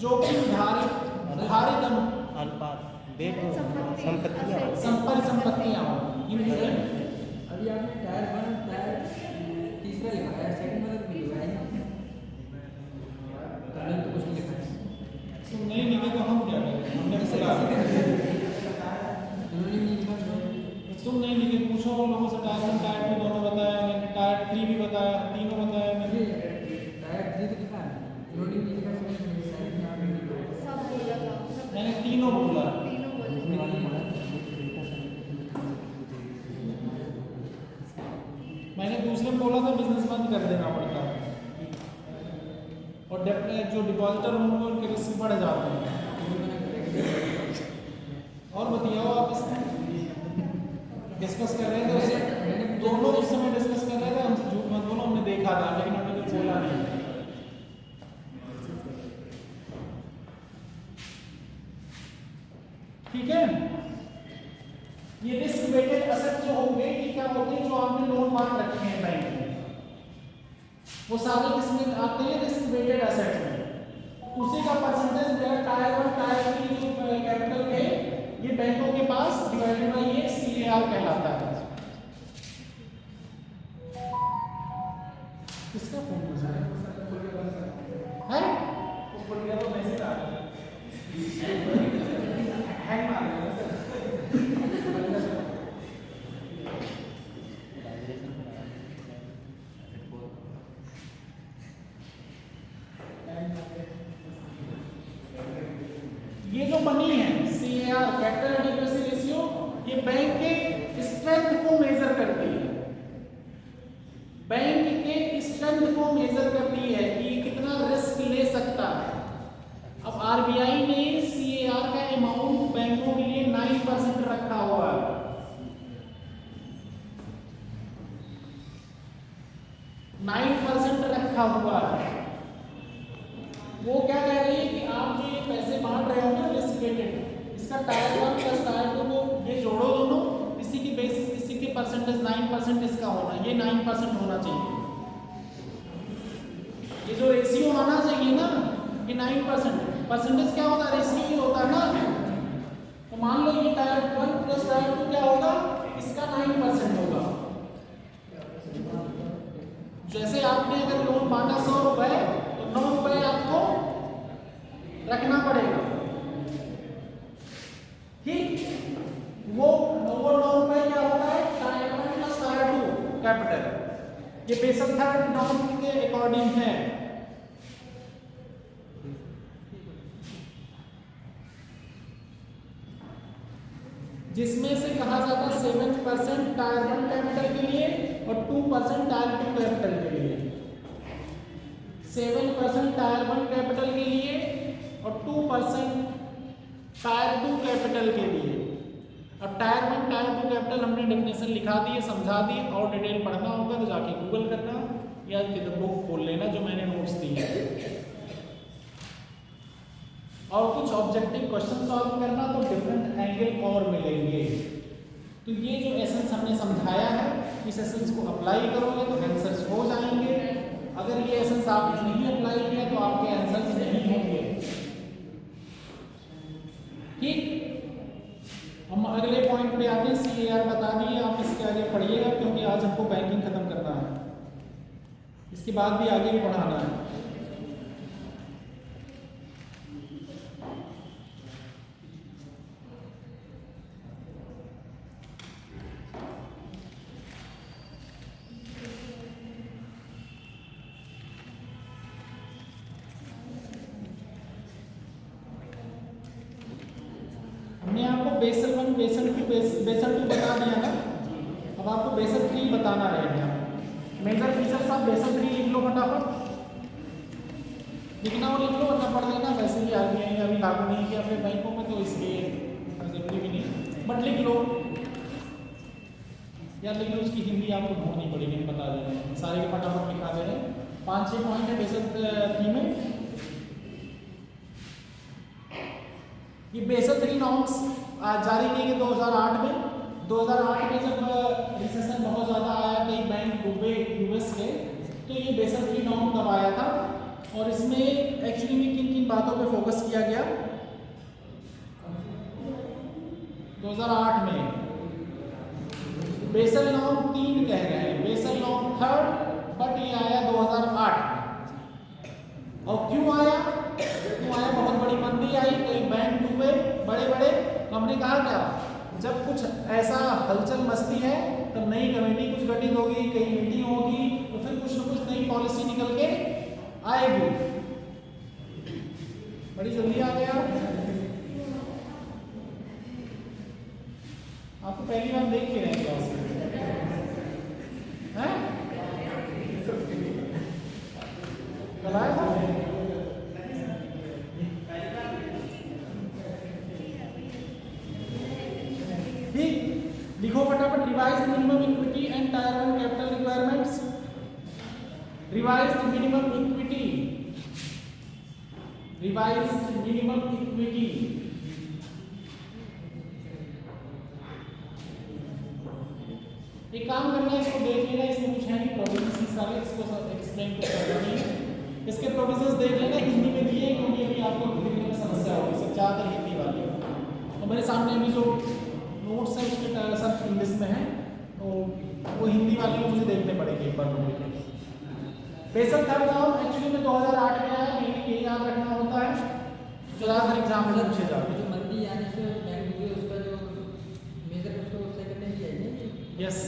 [SPEAKER 1] जोखिम भारित
[SPEAKER 4] अनुपात बेट
[SPEAKER 3] संपत्ति,
[SPEAKER 4] संपत्तियां
[SPEAKER 3] assets।
[SPEAKER 1] संपत्तियां हिंदी में
[SPEAKER 5] अभी आपने टायर 1 टायर तीसरा लिखा है, सेकंड वाला भी लिखा है, नहीं तो कुछ नहीं लिखा है।
[SPEAKER 1] तुम नहीं लिखे तो हम क्या करें? हमने बोला
[SPEAKER 5] उन्होंने नहीं लिखा है।
[SPEAKER 1] तुम नहीं लिखे, पूछो उन लोगों से। टायर 1 टायर 2 दोनों बताया मैंने, टायर 3 भी बताया, तीनों बताया मैंने।
[SPEAKER 5] टायर 3 तो लिखा है, उन्होंने नहीं लिखा, सेकंड यहाँ पे नहीं लिखा।
[SPEAKER 3] सब बोला था, सब
[SPEAKER 1] मैंने तीनों बोला।
[SPEAKER 3] तीनों बोले।
[SPEAKER 1] मैंने दूसरे में बोला था बिजनेस बंद कर देना पड़ता है, और जो डिपॉजिटर होंगे उनके रिस्क बढ़ जाते हैं। और बताओ आप इसमें डिस्कस कर रहे थे उससे, दोनों उस समय डिस्कस कर रहे थे, हमसे झूठ मत बोलो, हमने देखा था लेकिन हमने कुछ बोला नहीं। ठीक है, ये रिस्क वेटेड एसेट जो होंगे, ये क्या होते हैं? जो आपने लोन बांट रखे हैं बैंक में, वो सारे किसमें आते हैं? रिस्क वेटेड एसेट में। उसी का परसेंटेज जो है टायर 1 टायर 3 जो कैपिटल है ये बैंकों के पास डिवाइडेड बाय ये CAR कहलाता है। किसका फोन बजा है? ऊपर गया तो मैसेज आ गया, हैंग मार गया सर। ये जो बनी है CAR, कैपिटल एडिक्वेसी रेशियो, ये बैंक के स्ट्रेंथ को मेजर करती है, बैंक के स्ट्रेंथ को मेजर करती है कि कितना रिस्क ले सकता है। अब RBI ने CAR का अमाउंट बैंकों के लिए 9% रखा हुआ है। 9% रखा हुआ है। वो क्या कह रही है कि आप जो ये पैसे बांट रहे हो ना रिस्क वेटेड, इसका टायर 1 प्लस टायर 2 को ये जोड़ो दोनों, इसी की बेसिस, इसी के परसेंटेज 9% इसका होना, ये 9% होना चाहिए। ये जो रेशियो आना चाहिए ना, ये 9%। परसेंटेज क्या होता है? रेशियो ही होता है ना। तो मान लो ये टायर 1 प्लस टायर 2 क्या होगा? इसका 9% होगा। जैसे आपने अगर लोन बांटा 100 रुपए, तो 9 रुपए आपको रखना पड़ेगा, ठीक। वो 9 रुपए क्या होता है? Tyre 1 plus tier 2 capital. ये बेसिक था नॉर्म के अकॉर्डिंग है। जिसमें से कहा जाता है 7% टायर 1 कैपिटल के लिए और 2% टायर 2 कैपिटल के लिए। 7% टायर 1 कैपिटल के लिए और 2% टायर 2 कैपिटल के लिए। अब टायर 1 टायर 2 कैपिटल हमने डेफिनेशन लिखा दी है, समझा दी, और डिटेल पढ़ना होगा तो जाके गूगल करना या किताब बुक खोल लेना जो मैंने नोट्स दी है, और कुछ ऑब्जेक्टिव क्वेश्चन सॉल्व करना तो डिफरेंट एंगल और मिलेंगे। तो ये जो एसेंस हमने समझाया है, इस एसेंस को अप्लाई करोगे तो आंसर्स हो जाएंगे। अगर ये एसेंस आपने नहीं अप्लाई किया तो आपके आंसर्स नहीं होंगे, ठीक। हम अगले पॉइंट पे आते हैं। CAR बता दिए, आप इसके आगे पढ़िएगा क्योंकि आज आज हमको बैंकिंग खत्म करना है, इसके बाद भी आगे भी पढ़ाना है। हमने आपको बेसल 1, बेसल 2, बेसल 2 बता दिया ना, अब आपको बेसल 3 बताना रहेगा। मेजर फीचर्स आप बेसल 3 लिख लो फटाफट, लिखना हो लिख लो वरना पढ़ लेना, वैसे भी RBI ने अभी लागू नहीं किया फिर बैंकों में, तो इसलिए जरूरी भी नहीं, बट लिख लो यार, लिख लो। उसकी हिंदी आपको ढूंढनी पड़ेगी, हम बता दे रहे हैं, सारे के फटाफट लिखा दे रहे हैं। 5-6 पॉइंट है बेसल 3 में। ये बेसल 3 नॉर्म्स जारी किए गए 2008 में। 2008 में जब रिसेशन बहुत ज़्यादा आया, कई बैंक डूबे यूएस के, तो ये बेसल 3 नॉर्म तब आया था। और इसमें एक्चुअली में किन किन बातों पे फोकस किया गया 2008 में? बेसल नॉर्म 3 कह रहे हैं, बेसल नॉर्म 3rd, बट ये आया 2008। और क्यों आया? बहुत बड़ी मंदी आई, कई बैंक डूबे बड़े बड़े। तो हमने कहा क्या, जब कुछ ऐसा हलचल मस्ती है तब नई कमेटी कुछ गठित होगी, कई मीटिंग होगी, तो फिर कुछ न कुछ नई पॉलिसी निकल के आएगी। बड़ी जल्दी आ गया, आपको पहली बार देख के रहे क्लास में कल आया था। लिखो फटाफट, revise minimum equity and tyre 1 capital requirements. Revise minimum equity, revise minimum equity. एक काम करना है, इसको देख लेना, इसमें कुछ है नहीं प्रोविजंस सारे, इसको एक्सप्लेन करना नहीं। इसके प्रोविजंस देख लेना, हिंदी में दिए क्योंकि अभी आपको लिखने में समस्या होगी, सब ज़्यादातर हिंदी वाले। और मेरे सामने अभी जो नोट्स है उसके सब इंग्लिश में है, तो वो हिंदी वाले को मुझे देखने पड़ेंगे एक बार note. Basel 3rd norm actually में 2008 में आया, मेनली ये याद रखना होता है, ज़्यादातर एग्जाम में पूछे जाते हैं।
[SPEAKER 5] जो मंदी आने से बैंक डूबे उसका जो मेजर उसको सेकंड में किया है।
[SPEAKER 1] यस,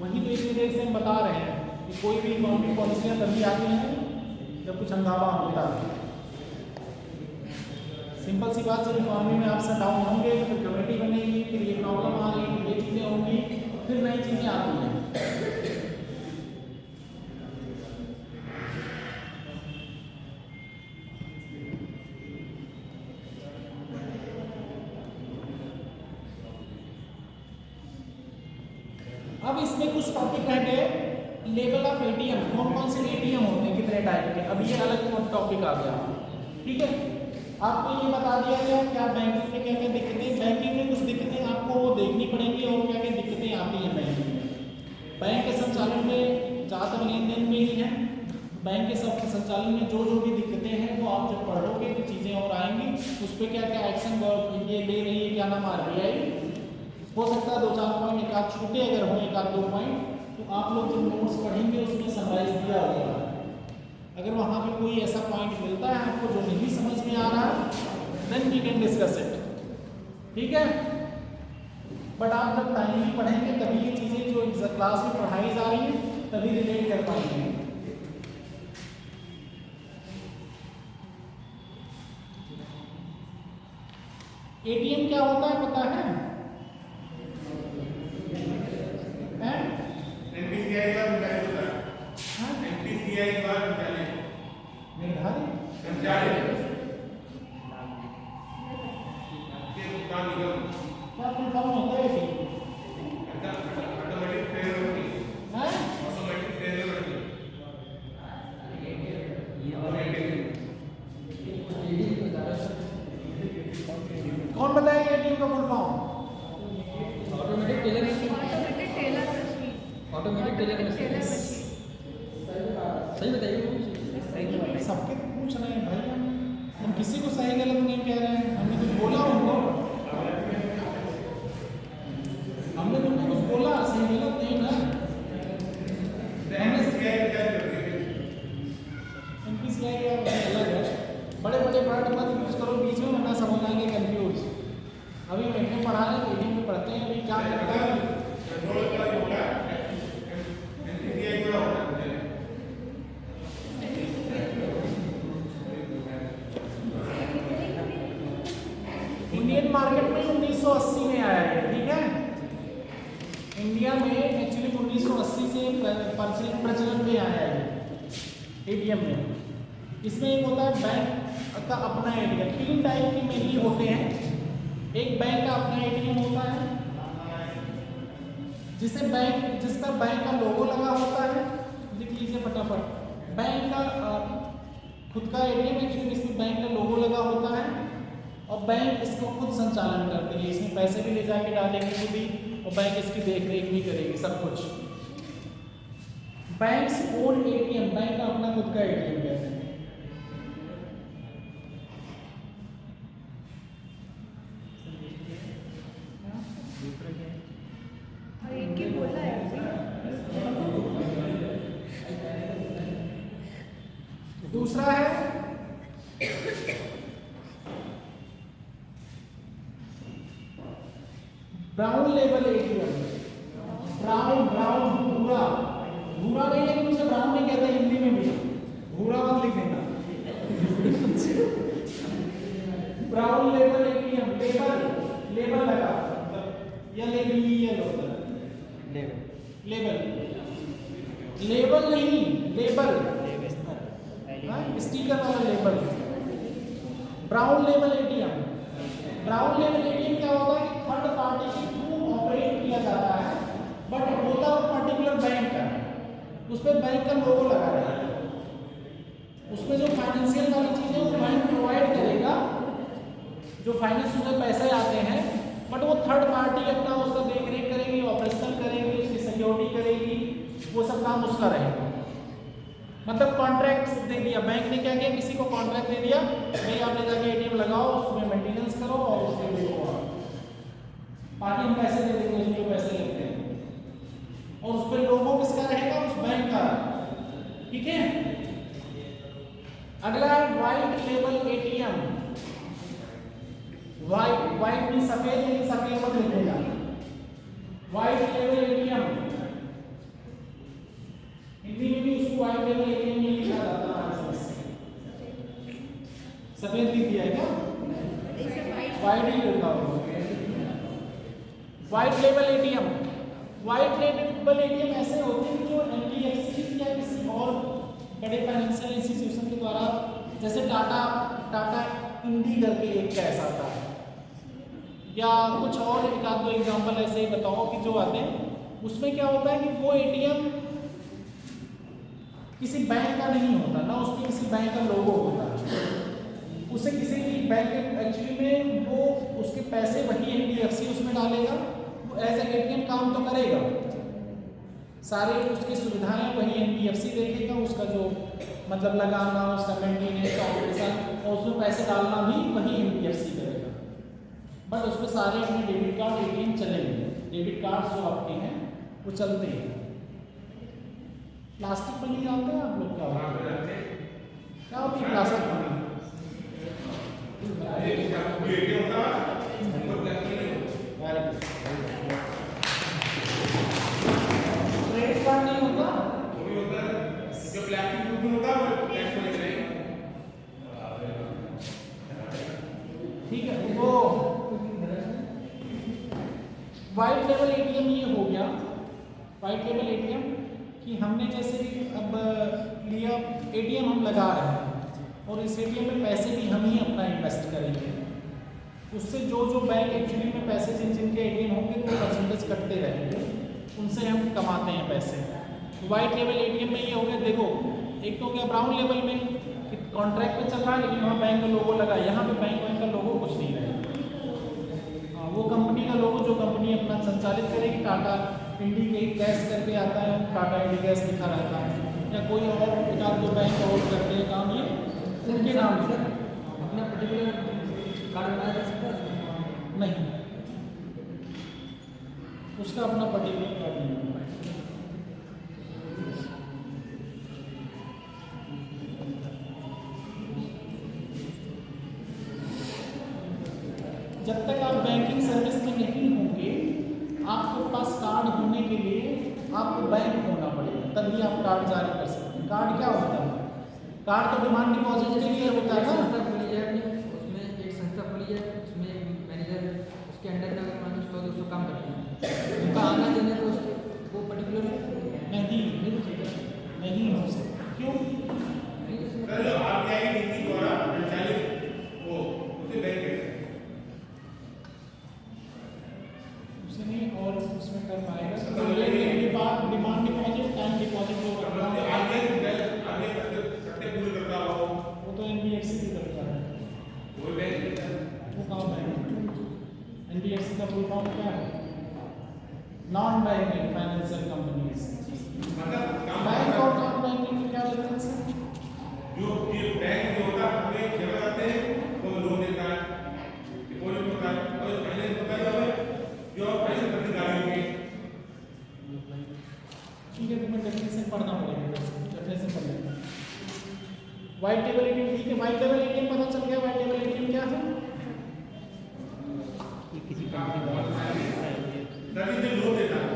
[SPEAKER 1] वही तो इतनी देर से हम बता रहे हैं कि कोई भी इकोनॉमिक पॉलिसियाँ तभी आती हैं जब कुछ हंगामा होता है। सिंपल सी बात, जब इकोनॉमी में अप्स एंड डाउन होंगे तो फिर कमेटी बनेगी, फिर ये प्रॉब्लम आ गई, ये चीज़ें होंगी, फिर नई चीज़ें आती हैं। अब इसमें कुछ टॉपिक रह गए, लेवल ऑफ एटीएम, कौन कौन से एटीएम होते हैं, कितने टाइप के, अब ये अलग टॉपिक आ गया। ठीक है, आपको ये बता दिया गया क्या बैंकिंग में क्या क्या दिक्कतें, बैंकिंग में कुछ दिक्कतें आपको देखनी पड़ेंगी और क्या क्या दिक्कतें आती हैं बैंकिंग में। बैंक के संचालन में ज़्यादातर लेन देन में ही है, बैंक के सब संचालन में जो जो भी दिक्कतें हैं वो आप जब पढ़ोगे तो चीज़ें और आएंगी, उस पर क्या क्या एक्शन ये ले रही है, क्या नाम RBI। हो सकता है 2-4 पॉइंट एक आध छूटे, अगर हो 1-2 पॉइंट, तो आप लोग जब नोट्स पढ़ेंगे उसमें समराइज दिया होगा। अगर वहाँ पे कोई ऐसा पॉइंट मिलता है आपको जो नहीं समझ में आ रहा, then we can discuss it. ठीक है, बट आप जब टाइमली पढ़ेंगे तभी ये चीज़ें जो क्लास में पढ़ाई जा रही हैं तभी रिलेट कर पाएंगे। एटीएम क्या होता है पता है?
[SPEAKER 2] NPCI का निर्धारित होता है। NPCI का
[SPEAKER 1] निर्धारित
[SPEAKER 2] कर्मचारी के भुगतान निगम
[SPEAKER 1] क्या फुल फॉर्म होता है इसे?
[SPEAKER 2] ऑटोमेटिक पेरोल
[SPEAKER 1] हैं?
[SPEAKER 2] ऑटोमेटिक पेरोल
[SPEAKER 1] कौन बताएगा एटीएम का full form?
[SPEAKER 5] Automatic teller
[SPEAKER 3] automatic teller machine,
[SPEAKER 5] automatic teller
[SPEAKER 3] teller
[SPEAKER 5] machine.
[SPEAKER 3] Machine.
[SPEAKER 5] सही बताइए।
[SPEAKER 1] सबके तो पूछ रहे हैं भाई, हम किसी को सही गलत नहीं कह रहे हैं। हमने कुछ बोला उनको? हमने तुमको कुछ बोला क्या करता है?
[SPEAKER 2] कंट्रोल का जो होगा एनपीसीआई का होगा
[SPEAKER 1] इंडियन मार्केट में 1980 में आया है, ठीक है। इंडिया में एक्चुअली 1980 से प्रचलन में आया है एटीएम में। इसमें एक होता है बैंक का अपना एटीएम, 3 टाइप के मेनली होते हैं। एक बैंक का अपना एटीएम होता है जिसका बैंक का लोगो लगा होता है, लिख लीजिए फटाफट। बैंक का खुद का एटीएम है जिसमें इसमें बैंक का लोगो लगा होता है और बैंक इसको खुद संचालन करती है। इसमें पैसे भी ले जाके डालेंगे खुद ही और बैंक इसकी देख रेख भी करेगी सब कुछ। बैंक्स ओन एटीएम, बैंक का अपना खुद का एटीएम कहते हैं।
[SPEAKER 3] और एक ही बोला है
[SPEAKER 1] दूसरा है ब्राउन लेवल एटीएम। ब्राउन भूरा नहीं, लेकिन उसे ब्राउन नहीं कहते हिंदी में भी, भूरा मत लिख देना। ब्राउन लेवल एटीएम, लेबल लगा या लेबल नहीं, लेबल स्टिकर वाला लेबल। ब्राउन लेवल एटीएम क्या होता है कि थर्ड पार्टी के थ्रू ऑपरेट किया जाता है, बट होता है पर्टिकुलर बैंक का, उस पर बैंक का लोगो लगा रहेगा। उसमें जो फाइनेंशियल वाली चीजें वो बैंक प्रोवाइड करेगा, जो फाइनेंस में पैसे आते हैं, बट वो थर्ड पार्टी अपना उसका देख रेख करेगी, ऑपरेशनल करेगी, उसकी सिक्योरिटी करेगी, वो सब काम उसका रहेगा। मतलब कॉन्ट्रैक्ट दे दिया बैंक ने, क्या किया, किसी को कॉन्ट्रैक्ट दे दिया, भाई आप ले जाके एटीएम लगाओ, उसमें मेंटेनेंस करो और उसके देखो, बाकी हम पैसे दे देंगे, उसमें पैसे लगते हैं और उस पर लोगो किसका रहेगा, उस बैंक का, ठीक है। अगला है व्हाइट लेबल एटीएम। व्हाइट भी सफेद, लेकिन सफेद मत लिखिएगा। व्हाइट लेबल एटीएम हिंदी में भी उसको व्हाइट लेबल एटीएम में लिखा जाता है। सफेद लिख दिया है क्या? व्हाइट ही लिखा होगा। व्हाइट लेबल एटीएम ऐसे होते हैं जो एनबीएफसी या किसी और बड़े फाइनेंशियल इंस्टीट्यूशन के द्वारा, जैसे टाटा इंडी करके एक कैश आता है, या कुछ और एक आध दो एग्जांपल ऐसे ही बताओ कि जो आते हैं। उसमें क्या होता है कि वो एटीएम किसी बैंक का नहीं होता, ना उस पर किसी बैंक का लोगो होता है, उसे किसी भी बैंक एक्चुअली में वो उसके पैसे वही एनबीएफसी उसमें डालेगा, वो एज ए एटीएम काम तो करेगा, सारे उसकी सुविधाएं वही एनबीएफसी देखेगा, उसका जो मतलब लगाना, उसका मेंटेनेंस, ऑपरेशन और उसमें पैसे डालना भी वही एनबीएफसी करेगा, बट उसमें सारे अपने डेबिट कार्ड एटीएम चलेंगे। डेबिट कार्ड जो आपके हैं वो चलते हैं। प्लास्टिक मनी जानते हैं आप लोग क्या होता है? क्या होती है प्लास्टिक मनी? क्रेडिट कार्ड नहीं होता,
[SPEAKER 2] वो भी होता है, जो प्लास्टिक बुक होता है वो टैक्स में लेते हैं।
[SPEAKER 1] ठीक है। वो व्हाइट लेवल एटीएम ये हो गया। व्हाइट लेवल एटीएम कि हमने जैसे अब लिया एटीएम हम लगा रहे हैं और इस एटीएम में पैसे भी हम ही अपना इन्वेस्ट करेंगे, उससे जो बैंक एक्चुअली में पैसे जिनके एटीएम होंगे वो परसेंटेज कटते रहेंगे, उनसे हम कमाते हैं पैसे। व्हाइट लेवल एटीएम में ये हो गया, देखो एक तो क्या ब्राउन लेवल में कॉन्ट्रैक्ट पे चल रहा है, लेकिन वहाँ बैंक का लोगो लगा, यहाँ पे बैंक का लोगो कुछ नहीं रहेगा। वो कंपनी का लोगो जो कंपनी अपना संचालित करेगी, टाटा इंडी के कैश करके आता है, टाटा इंडी गैस लिखा रहता है, या कोई और एक आध दो बैंक और करते हैं काम, ये उनके नाम से
[SPEAKER 5] अपना पर्टिकुलर कार्ड बनाया जा सकता है
[SPEAKER 1] नहीं, उसका अपना पर्टिकुलर कार्ड नहीं होता। जब तक आप बैंकिंग सर्विस में नहीं होंगे के लिए आपको बैंक होना पड़ेगा, तभी आप कार्ड जारी कर सकते हैं। कार्ड क्या होता है? कार्ड तो डिमांड डिपॉजिट के लिए होता है ना।
[SPEAKER 5] संस्था खोली जाए अपनी, उसमें एक संस्था खोली जाए, उसमें एक मैनेजर, उसके अंडर में अगर 100-200 काम करते हैं, उनका आना चाहिए तो वो पर्टिकुलर
[SPEAKER 1] नहीं हो सकता। क्यों?
[SPEAKER 2] सर जो आरबीआई नीति द्वारा संचालित वो उसे बैंक कहते हैं।
[SPEAKER 1] उसे नहीं और उसमें कर पाएगा तो डिमांड डिपॉजिट, टाइम डिपॉजिट जो करना है
[SPEAKER 2] आगे सत्य पूर्ण करता हो
[SPEAKER 1] वो तो एनबीएफसी भी करता है।
[SPEAKER 2] वो बैंक
[SPEAKER 1] वो काम है। एनबीएफसी का फुल फॉर्म क्या है? Non banking financial companies.
[SPEAKER 2] मतलब
[SPEAKER 1] बैंक और नॉन बैंकिंग में क्या डिफरेंस है?
[SPEAKER 2] जो ये बैंक जो होता है हमें जमा करते हैं वो लोन देता है, डिपॉजिट होता है, और फाइनेंस होता है जो फाइनेंस करने गाड़ियों के।
[SPEAKER 1] ठीक है, तुम्हें डेफिनेशन पढ़ना पड़ेगा। डेफिनेशन पढ़ लेना। व्हाइट टेबल एटीएम, ठीक है, व्हाइट टेबल एटीएम पता चल गया। व्हाइट टेबल एटीएम क्या है?
[SPEAKER 4] ये किसी कंपनी
[SPEAKER 2] तभी जो लोन देता है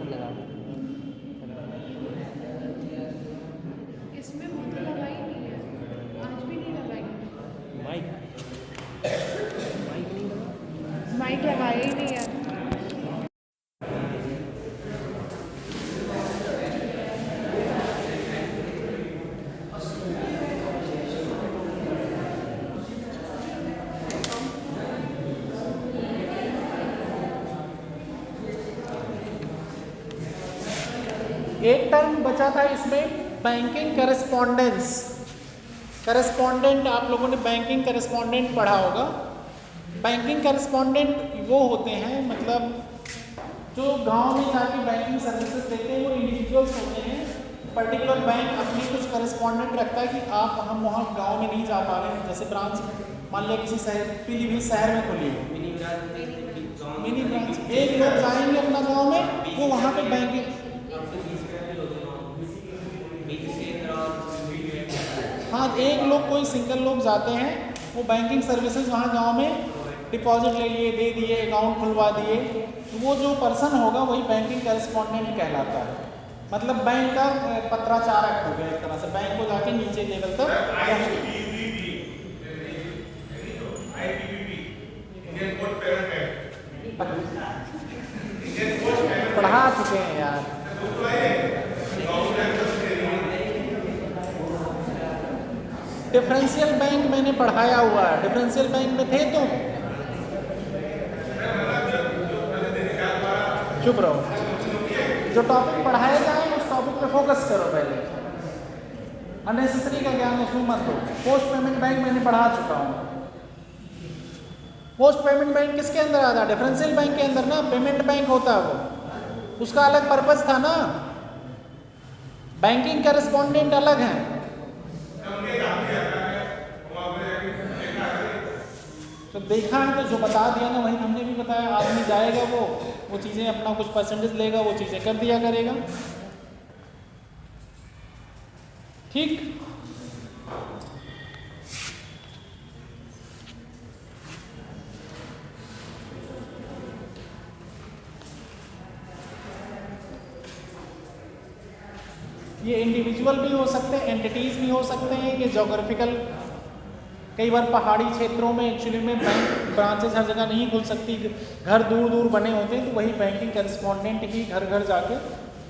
[SPEAKER 4] लगा
[SPEAKER 3] इसमें वो तो लगाई नहीं है, आज भी नहीं लगाई।
[SPEAKER 4] माइक नहीं लगा।
[SPEAKER 3] माइक लगाया ही नहीं है।
[SPEAKER 1] एक टर्म बचा था इसमें, बैंकिंग करेस्पॉन्डेंस। करेस्पॉन्डेंट, आप लोगों ने बैंकिंग करेस्पॉन्डेंट पढ़ा होगा। बैंकिंग करेस्पॉन्डेंट वो होते हैं, मतलब जो गांव में जाके बैंकिंग सर्विसेज देते हैं, वो इंडिविजुअल्स होते हैं। पर्टिकुलर बैंक अपनी कुछ करेस्पॉन्डेंट रखता है कि आप हम वहाँ गांव में नहीं जा पा रहे हैं, जैसे ब्रांच मान लिया किसी शहर, पीलीभीत शहर में खुली है मिनी ब्रांच, एक लोग जाएंगे अपना गाँव में, वो वहाँ पे बैंकिंग, हाँ एक लोग, कोई सिंगल लोग जाते हैं, वो बैंकिंग सर्विसेज वहाँ गांव में डिपॉजिट ले लिए, दे दिए, अकाउंट खुलवा दिए, तो वो जो पर्सन होगा वही बैंकिंग करेस्पॉन्डेंट कहलाता है। मतलब बैंक का पत्राचारक हो गया एक तरह से, बैंक को जाके नीचे लेवल तक। पढ़ा चुके हैं यार। डिफरेंशियल बैंक मैंने पढ़ाया हुआ है। डिफरेंशियल बैंक में थे तुम? चुप रहो। जो टॉपिक पढ़ाया जाए उस टॉपिक पे फोकस करो पहले, अननेसेसरी का ज्ञान उसमें मत दो। पोस्ट पेमेंट बैंक मैंने पढ़ा चुका हूँ। पोस्ट पेमेंट बैंक किसके अंदर आता है? डिफरेंशियल बैंक के अंदर ना। पेमेंट बैंक होता है वो, उसका अलग पर्पस था ना। बैंकिंग करेस्पॉन्डेंट अलग है। तो देखा है तो जो बता दिया ना वही हमने भी बताया। आदमी जाएगा वो चीज़ें अपना कुछ परसेंटेज लेगा, वो चीज़ें कर दिया करेगा। ठीक, ये इंडिविजुअल भी हो सकते हैं, एंटिटीज भी हो सकते हैं, ये जोग्राफिकल, कई बार पहाड़ी क्षेत्रों में एक्चुअली में बैंक ब्रांचेस हर जगह नहीं खुल सकती, घर दूर दूर बने होते हैं, तो वही बैंकिंग करेस्पॉन्डेंट ही घर घर जाके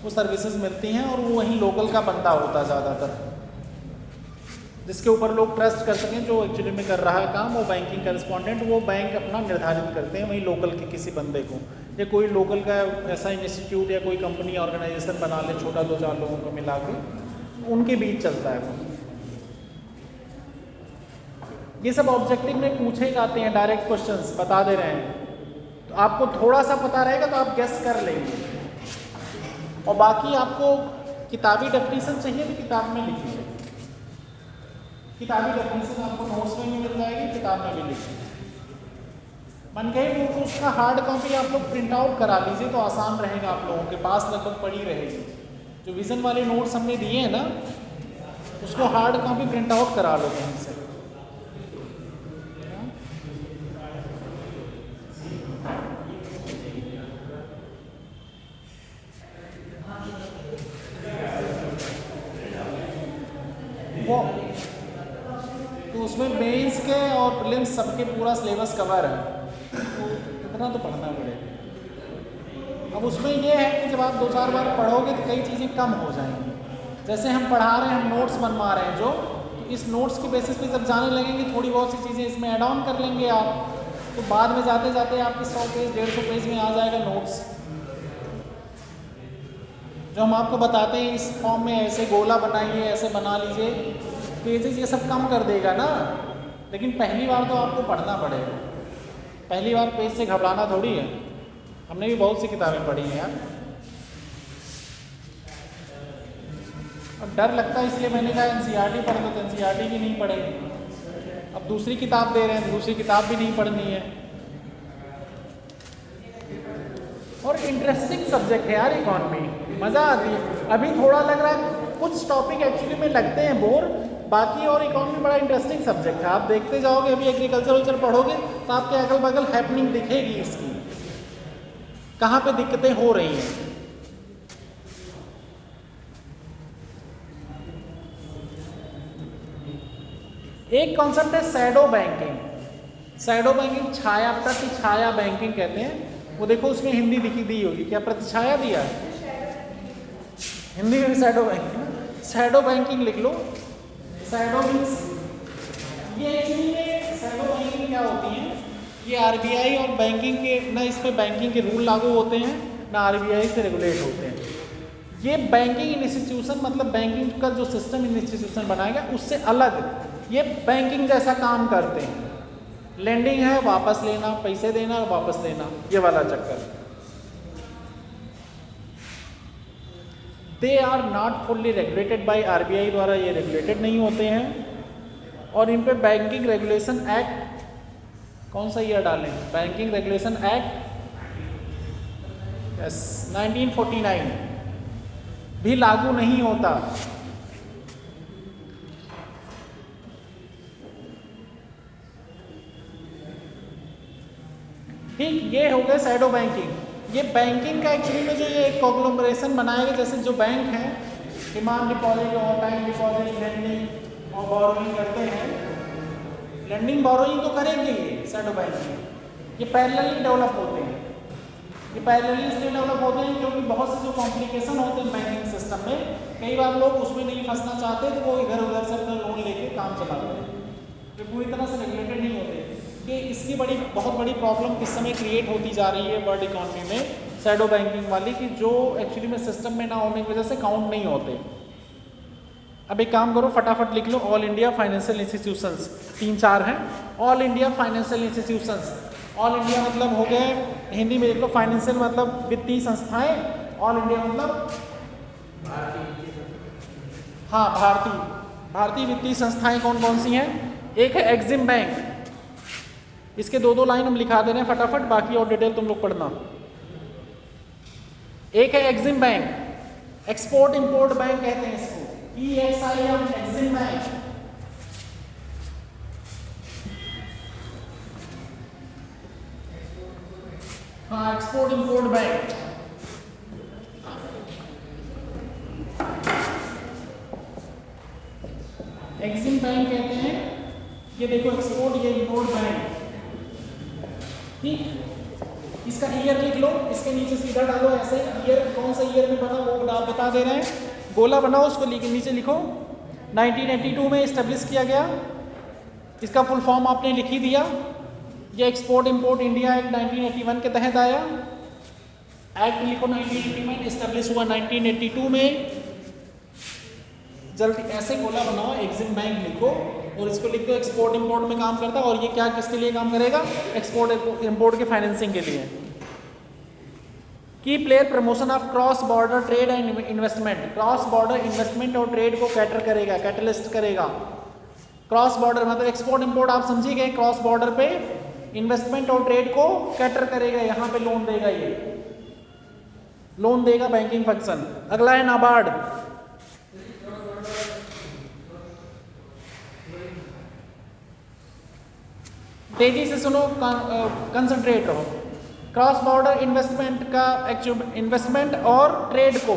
[SPEAKER 1] वो सर्विसेज मिलती हैं, और वो वही लोकल का बंदा होता है ज़्यादातर, जिसके ऊपर लोग ट्रस्ट कर सकें, जो एक्चुअली में कर रहा है काम, वो बैंकिंग करेस्पॉन्डेंट, वो बैंक अपना निर्धारित करते हैं वही लोकल के किसी बंदे को, या कोई लोकल का ऐसा इंस्टीट्यूट या कोई कंपनी ऑर्गेनाइजेशन बना ले छोटा, 2-4 लोगों को मिला के, उनके बीच चलता है वो। ये सब ऑब्जेक्टिव में पूछे जाते हैं, डायरेक्ट क्वेश्चंस बता दे रहे हैं, तो आपको थोड़ा सा पता रहेगा तो आप गेस कर लेंगे, और बाकी आपको किताबी डेफिनेशन चाहिए तो किताब में लिखिए। किताबी डेफिनेशन आपको नोट्स में भी मिल जाएगी, किताब में भी लिखिए। मन गए वो उसका हार्ड कॉपी आप लोग प्रिंट आउट करा लीजिए तो आसान रहेगा, आप लोगों के पास लगभग पड़ी रहेगी। जो विजन वाले नोट्स हमने दिए हैं ना, उसको हार्ड कॉपी प्रिंट आउट करा लो कहीं से। उसमें मेंस के और प्रीलिम्स सबके पूरा सिलेबस कवर है, तो इतना तो पढ़ना पड़ेगा। अब उसमें ये है कि जब आप 2-4 बार पढ़ोगे तो कई चीज़ें कम हो जाएंगी। जैसे हम पढ़ा रहे हैं, हम नोट्स बनवा रहे हैं जो, तो इस नोट्स के बेसिस पे जब जाने लगेंगे थोड़ी बहुत सी चीज़ें इसमें ऐड ऑन कर लेंगे आप, तो बाद में जाते जाते आपके 100 पेज 150 पेज में आ जाएगा नोट्स। जो हम आपको बताते हैं इस फॉर्म में ऐसे गोला बनाइए, ऐसे बना लीजिए, पेजेस ये सब कम कर देगा ना। लेकिन पहली बार तो आपको पढ़ना पड़ेगा, पहली बार पेज से घबराना थोड़ी है। हमने भी बहुत सी किताबें पढ़ी हैं यार, और डर लगता है इसलिए मैंने कहा एनसीईआरटी पढ़ लो, तो एनसीईआरटी भी नहीं पढ़ेंगे। अब दूसरी किताब दे रहे हैं, दूसरी किताब भी नहीं पढ़नी है। और इंटरेस्टिंग सब्जेक्ट है यार इकोनॉमी, मज़ा आती है। अभी थोड़ा लग रहा है कुछ टॉपिक एक्चुअली में लगते हैं बोर, बाकी और इकोनॉमी बड़ा इंटरेस्टिंग सब्जेक्ट है। आप देखते जाओगे, अभी एग्रीकल्चर पढ़ोगे तो आपके अगल बगल हैपनिंग दिखेगी इसकी, कहाँ पे दिक्कतें हो रही हैं। एक कॉन्सेप्ट है शैडो बैंकिंग। शैडो बैंकिंग छाया, प्रतिछाया बैंकिंग कहते हैं। वो देखो उसमें हिंदी दिखी दी होगी, क्या प्रतिछाया दिया है? हिंदी में शैडो बैंकिंग, शैडो बैंकिंग लिख लो। शैडो मीन्स ये एक्चुअली में शैडो बैंकिंग क्या होती है, ये आरबीआई और बैंकिंग के ना, इस पे बैंकिंग के रूल लागू होते हैं ना आरबीआई से रेगुलेट होते हैं। ये बैंकिंग इंस्टीट्यूशन, मतलब बैंकिंग का जो सिस्टम इंस्टीट्यूशन बनाएगा उससे अलग ये बैंकिंग जैसा काम करते हैं। लेंडिंग है, वापस लेना, पैसे देना और वापस लेना, ये वाला चक्कर। They are not fully regulated by RBI द्वारा, ये रेगुलेटेड नहीं होते हैं। और इन पे बैंकिंग रेगुलेशन एक्ट, कौन सा ईयर डालें, बैंकिंग रेगुलेशन एक्ट 1949 भी लागू नहीं होता। ठीक, ये हो गया शैडो बैंकिंग। ये बैंकिंग का एक्चुअली में जो ये एक कॉन्ग्लोमरेशन बनाएगा, जैसे जो बैंक हैं डिमांड डिपॉजिट और टाइम डिपॉजिट, लेंडिंग और बोरोइंग करते हैं। लेंडिंग बोरोइंग तो करेंगे ये शैडो बैंकिंग, ये पैरेलली डेवलप होते हैं। ये पैरेलली इसलिए डेवलप होते हैं क्योंकि बहुत से जो कॉम्प्लिकेशन होते हैं बैंकिंग सिस्टम में, कई बार लोग उसमें नहीं फंसना चाहते तो वो इधर उधर से अपना लोन लेके काम चलाते हैं, जो पूरी तरह से रेगुलेटेड नहीं होते। कि इसकी बहुत बड़ी प्रॉब्लम इस समय क्रिएट होती जा रही है वर्ल्ड इकोनॉमी में, शैडो बैंकिंग वाली, कि जो एक्चुअली में सिस्टम में ना होने की वजह से काउंट नहीं होते। अब एक काम करो, फटाफट लिख लो, ऑल इंडिया फाइनेंशियल इंस्टीट्यूशंस, 3-4 हैं। All India financial institutions, all India मतलब हो गए, हिंदी में लिख लो, फाइनेंशियल मतलब वित्तीय संस्थाएं, ऑल इंडिया मतलब हाँ भारतीय वित्तीय संस्थाएं कौन कौन सी हैं? एक है एग्जिम बैंक, इसके 2-2 लाइन हम लिखा दे रहे हैं फटाफट, बाकी और डिटेल तुम लोग पढ़ना। एक है EXIM bank, export import bank कहते हैं इसको, EXIM, एग्जिम बैंक। हाँ, export import bank. EXIM bank कहते हैं, ये देखो एक्सपोर्ट, ये इंपोर्ट बैंक। ठीक, इसका ईयर लिख लो, इसके नीचे सीधा डालो ऐसे, ईयर कौन सा ईयर में बना वो आप बता दे रहे हैं। गोला बनाओ, उसको नीचे लिखो 1982 में इस्टेब्लिश किया गया। इसका फुल फॉर्म आपने लिख ही दिया। ये एक्सपोर्ट इंपोर्ट इंडिया एक्ट 1981 के तहत आया। एक्ट लिखो 1981, इस्टेब्लिश हुआ 1982 में। जल्दी ऐसे गोला बनाओ, एग्जिम बैंक लिखो और इसको लिख दो एक्सपोर्ट इंपोर्ट में काम करता है। और ये क्या किसके लिए काम करेगा? एक्सपोर्ट इंपोर्ट के फाइनेंसिंग के लिए। की player promotion of cross border trade and investment, cross border investment और ट्रेड को कैटर करेगा, कैटलिस्ट करेगा। क्रॉस बॉर्डर मतलब एक्सपोर्ट इंपोर्ट आप समझिए गए, क्रॉस बॉर्डर पे इन्वेस्टमेंट और ट्रेड को कैटर करेगा, यहाँ पे लोन देगा, ये लोन देगा बैंकिंग फंक्शन। अगला है नाबार्ड, तेजी से सुनो, कंसंट्रेट रहो। क्रॉस बॉर्डर इन्वेस्टमेंट का इन्वेस्टमेंट और ट्रेड को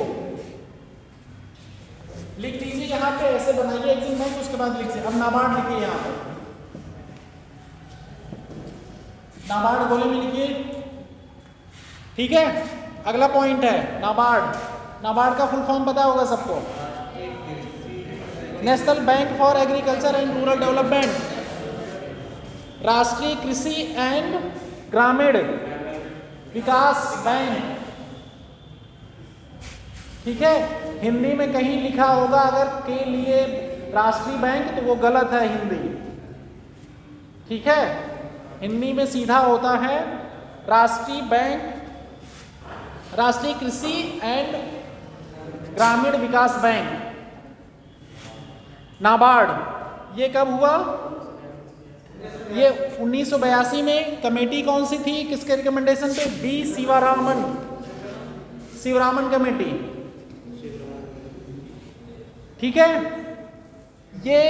[SPEAKER 1] लिख दीजिए यहाँ पे, ऐसे बनाइए एग्जिम बैंक, उसके बाद लिखिए। अब नाबार्ड लिखिए यहाँ पे, नाबार्ड गोले में लिखिए। ठीक है, अगला पॉइंट है नाबार्ड। नाबार्ड का फुल फॉर्म पता होगा सबको, national bank for agriculture and rural development, राष्ट्रीय कृषि एंड ग्रामीण विकास बैंक। ठीक है, हिंदी में कहीं लिखा होगा अगर के लिए राष्ट्रीय बैंक तो वो गलत है हिंदी। ठीक है, हिंदी में सीधा होता है राष्ट्रीय बैंक, राष्ट्रीय कृषि एंड ग्रामीण विकास बैंक, नाबार्ड। ये कब हुआ? ये 1982 में। कमेटी कौन सी थी, किसके रिकमेंडेशन पे? D Sivaraman committee. ठीक है, ये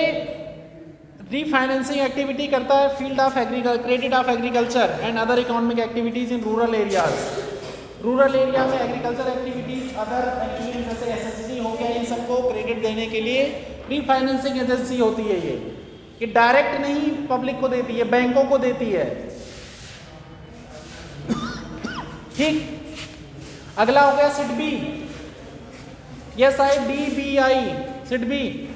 [SPEAKER 1] रीफाइनेंसिंग एक्टिविटी करता है field of credit of agriculture and other economic activities in rural areas. Rural area में एग्रीकल्चर एक्टिविटीज, अदर एक्टिविटीज जैसे एसएसजी हो गया, इन सबको क्रेडिट देने के लिए रीफाइनेंसिंग एजेंसी होती है। ये डायरेक्ट नहीं पब्लिक को देती है, बैंकों को देती है। ठीक, अगला हो गया सिडबी, SIDBI, सिडबी।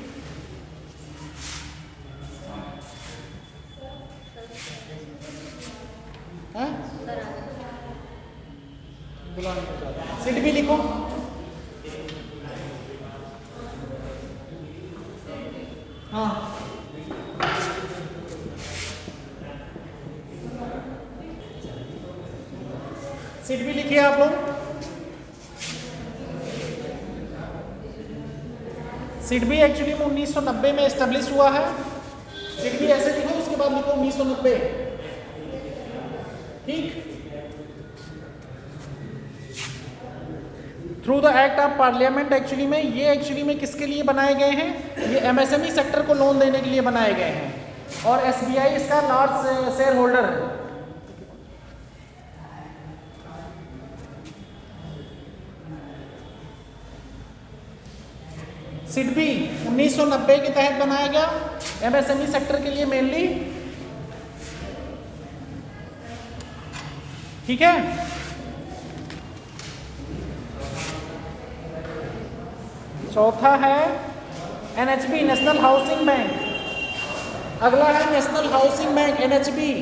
[SPEAKER 1] सिडबी लिखो। हाँ, सिडबी लिखिए आप लोग। सिडबी एक्चुअली में 1990 में एस्टेब्लिश हुआ है। सिडबी ऐसे लिखो, उसके बाद लिखो 1990। ठीक, through the act of parliament. Actually में किसके लिए बनाए गए हैं? ये एमएसएमई सेक्टर को लोन देने के लिए बनाए गए हैं और एसबीआई इसका लार्ज शेयर होल्डर है। सिडबी 1990 के तहत बनाया गया, एमएसएमई सेक्टर के लिए मेनली। ठीक है, चौथा है एनएचबी, नेशनल हाउसिंग बैंक। अगला है national housing bank, NHB,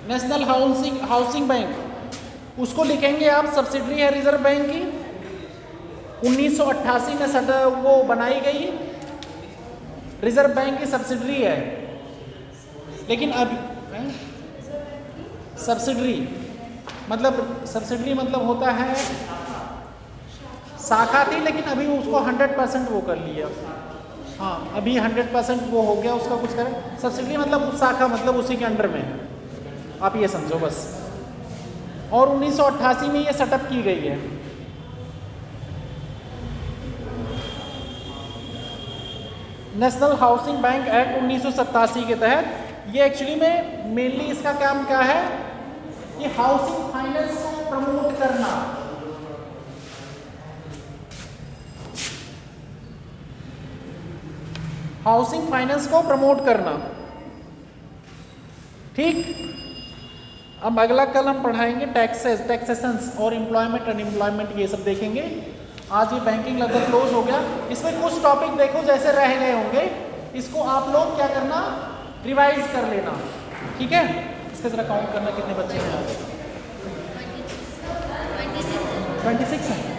[SPEAKER 1] national housing bank. उसको लिखेंगे आप, सब्सिडरी है रिजर्व बैंक की। 1988 में वो बनाई गई, रिजर्व बैंक की सब्सिडरी है। लेकिन अब सब्सिडरी मतलब होता है शाखा थी, लेकिन अभी उसको 100% वो कर लिया। हाँ, अभी 100% वो हो गया उसका, कुछ करें। सब्सिडरी मतलब शाखा, मतलब उसी के अंडर में है, आप ये समझो बस। और 1988 में ये सेटअप की गई है। नेशनल हाउसिंग बैंक एक्ट 1987 के तहत ये एक्चुअली में मेनली इसका काम क्या है कि हाउसिंग फाइनेंस को प्रमोट करना। हाउसिंग फाइनेंस को प्रमोट करना। ठीक, अब अगला कल हम पढ़ाएंगे टैक्सेशंस और एम्प्लॉयमेंट अनएम्प्लॉयमेंट, ये सब देखेंगे। आज ये बैंकिंग लगभग क्लोज हो गया। इसमें कुछ टॉपिक देखो जैसे रह गए होंगे, इसको आप लोग क्या करना, रिवाइज कर लेना। ठीक है, इसका जरा काउंट करना कितने बच्चे हैं। 26 हैं।